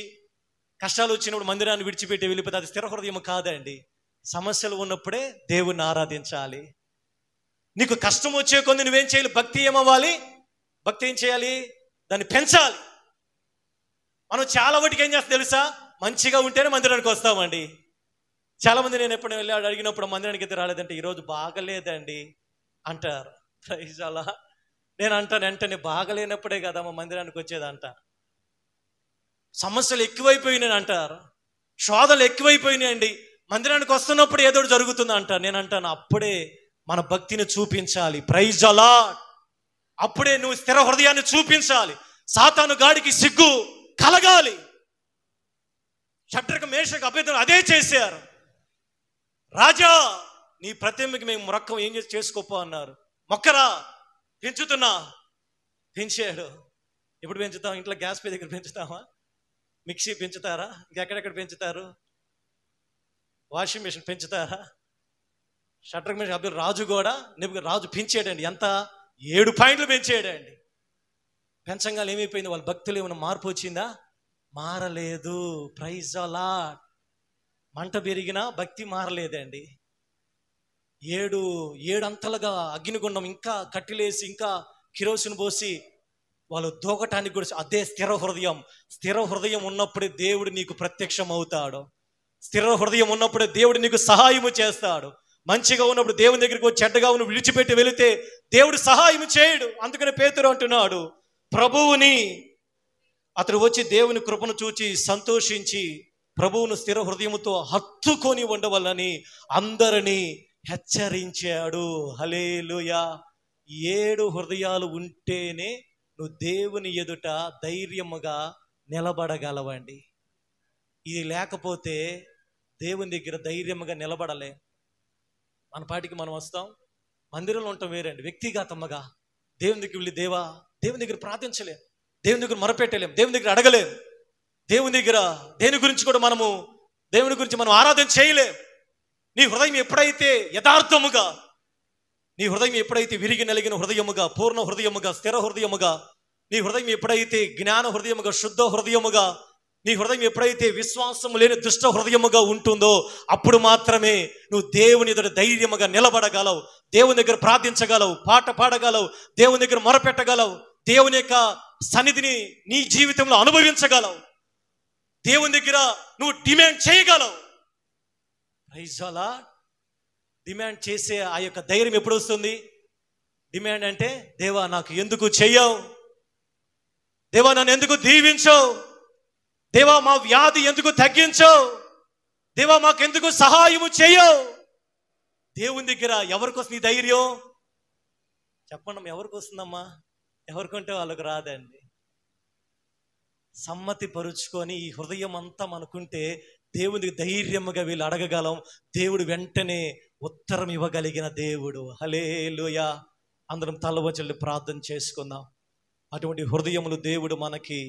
కష్టాలు వచ్చినప్పుడు మందిరాన్ని విడిచిపెట్టి వెళ్ళిపోతే అది స్థిర హృదయం కాదండి. సమస్యలు ఉన్నప్పుడే దేవుణ్ణి ఆరాధించాలి. నీకు కష్టం వచ్చే కొన్ని నువ్వేం చేయాలి? భక్తి ఏమవ్వాలి? భక్తి ఏం చేయాలి? దాన్ని పెంచాలి. మనం చాలా వాటికి ఏం చేస్తాం తెలుసా? మంచిగా ఉంటేనే మందిరానికి వస్తామండి. చాలామంది నేను ఎప్పుడు వెళ్ళి అడిగినప్పుడు మందిరానికి అయితే రాలేదంటే ఈరోజు బాగలేదండి అంటారు. ప్రైజ్ అలా. నేను అంటాను వెంటనే, బాగలేనప్పుడే కదా మా మందిరానికి వచ్చేది అంట. సమస్యలు ఎక్కువైపోయినాయి అంటారు, శోధనలు ఎక్కువైపోయినాయండి, మందిరానికి వస్తున్నప్పుడు ఏదో జరుగుతుంది అంటారు. నేను అంటాను అప్పుడే మన భక్తిని చూపించాలి. ప్రైజ్ అలా. అప్పుడే నువ్వు స్థిర హృదయాన్ని చూపించాలి. సాతాను గాడికి సిగ్గు కలగాలి. షడ్రకు మేషకు అబేద్నెగో అదే చేశారు. రాజా నీ ప్రతిమకి మేము మొక్కం ఏం చేసుకోపో అన్నారు. మొక్కరా, పెంచుతున్నా. పెంచాడు. ఎప్పుడు పెంచుతాం? ఇంట్లో గ్యాస్ పే దగ్గర పెంచుతామా? మిక్సీ పెంచుతారా? ఇంకెక్కడెక్కడ పెంచుతారు? Washing machine పెంచుతారా? షడ్రకు మేషకు అబేద్నెగో రాజు కూడా రాజు పెంచాడండి. ఎంత? 7 పాయింట్లు పెంచాడండి. పెంచంగా ఏమైపోయింది? వాళ్ళ భక్తులు ఏమైనా మార్పు వచ్చిందా? మారలేదు. Praise a lot. మంట పెరిగినా భక్తి మారలేదండి. 7 అంతలుగా అగ్నిగుండం ఇంకా కట్టిలేసి ఇంకా కిరోసిన్ పోసి వాళ్ళు దూకటానికి కూడా. అదే స్థిర హృదయం. స్థిర హృదయం ఉన్నప్పుడే దేవుడు నీకు ప్రత్యక్షం అవుతాడు. స్థిర హృదయం ఉన్నప్పుడే దేవుడు నీకు సహాయము చేస్తాడు. మంచిగా ఉన్నప్పుడు దేవుని దగ్గరికి వచ్చి చెడ్డగా ఉన్న విడిచిపెట్టి వెళితే దేవుడు సహాయం చేయడు. అందుకని పేతురు అంటున్నాడు, ప్రభువుని అతడు వచ్చి దేవుని కృపను చూచి సంతోషించి ప్రభువును స్థిర హృదయముతో హత్తుకొని ఉండవలని అందరినీ హెచ్చరించాడు. హల్లెలూయా. 7 హృదయాలు ఉంటేనే నువ్వు దేవుని ఎదుట ధైర్యముగా నిలబడగలవండి. ఇది లేకపోతే దేవుని దగ్గర ధైర్యముగా నిలబడలే. మన పాటికి మనం వస్తాం, మందిరంలో ఉంటాం వేరండి. వ్యక్తిగతంగా దేవుని దగ్గర వెళ్ళి దేవుని దగ్గర ప్రార్థించలేం, దేవుని దగ్గర మొరపెట్టలేం, దేవుని దగ్గర అడగలేం, దేవుని దగ్గర దేవుని గురించి మనం ఆరాధన చేయలేం. నీ హృదయం ఎప్పుడైతే యథార్థముగా, నీ హృదయం ఎప్పుడైతే విరిగి నలిగిన హృదయముగా, పూర్ణ హృదయముగా, స్థిర హృదయముగా, నీ హృదయం ఎప్పుడైతే జ్ఞాన హృదయముగా, శుద్ధ హృదయముగా, నీ హృదయం ఎప్పుడైతే విశ్వాసము లేని దుష్ట హృదయముగా ఉంటుందో అప్పుడు మాత్రమే నువ్వు దేవుని ఎదుట ధైర్యముగా నిలబడగలవు. దేవుని దగ్గర ప్రార్థించగలవు, పాట పాడగలవు, దేవుని దగ్గర మొరపెట్టగలవు, దేవుని యొక్క సన్నిధిని నీ జీవితంలో అనుభవించగలవు, దేవుని దగ్గర నువ్వు డిమాండ్ చేయగలవు. Praise allot. డిమాండ్ చేసే ఆ యొక్క ధైర్యం ఎప్పుడు వస్తుంది? డిమాండ్ అంటే, దేవా నాకు ఎందుకు చెయ్యవు, దేవా నన్ను ఎందుకు దీవించవు, దేవా మా వ్యాధి ఎందుకు తగ్గించవు, దేవా మాకెందుకు సహాయము చేయవు. దేవుని దగ్గర ఎవరికి వస్తుంది ఈ ధైర్యం? చెప్పండి, ఎవరికి వస్తుందమ్మా? ఎవరికంటే వాళ్ళకు రాదండి. సమ్మతి పరుచుకొని ఈ హృదయం అంతా మనకుంటే దేవునికి ధైర్యముగా వీళ్ళు అడగగలం. దేవుడు వెంటనే ఉత్తరం ఇవ్వగలిగిన దేవుడు. హల్లెలూయా. అందరం తలవంచి ప్రార్థన చేసుకుందాం. అటువంటి హృదయములు దేవుడు మనకి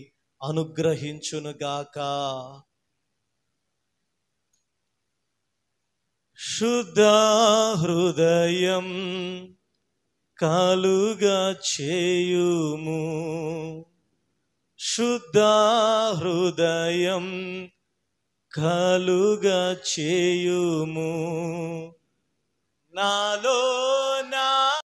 అనుగ్రహించునుగాక. శుద్ధ హృదయం కలుగా చేయుము, శుద్ధ హృదయం కలుగా చేయుము, నాలో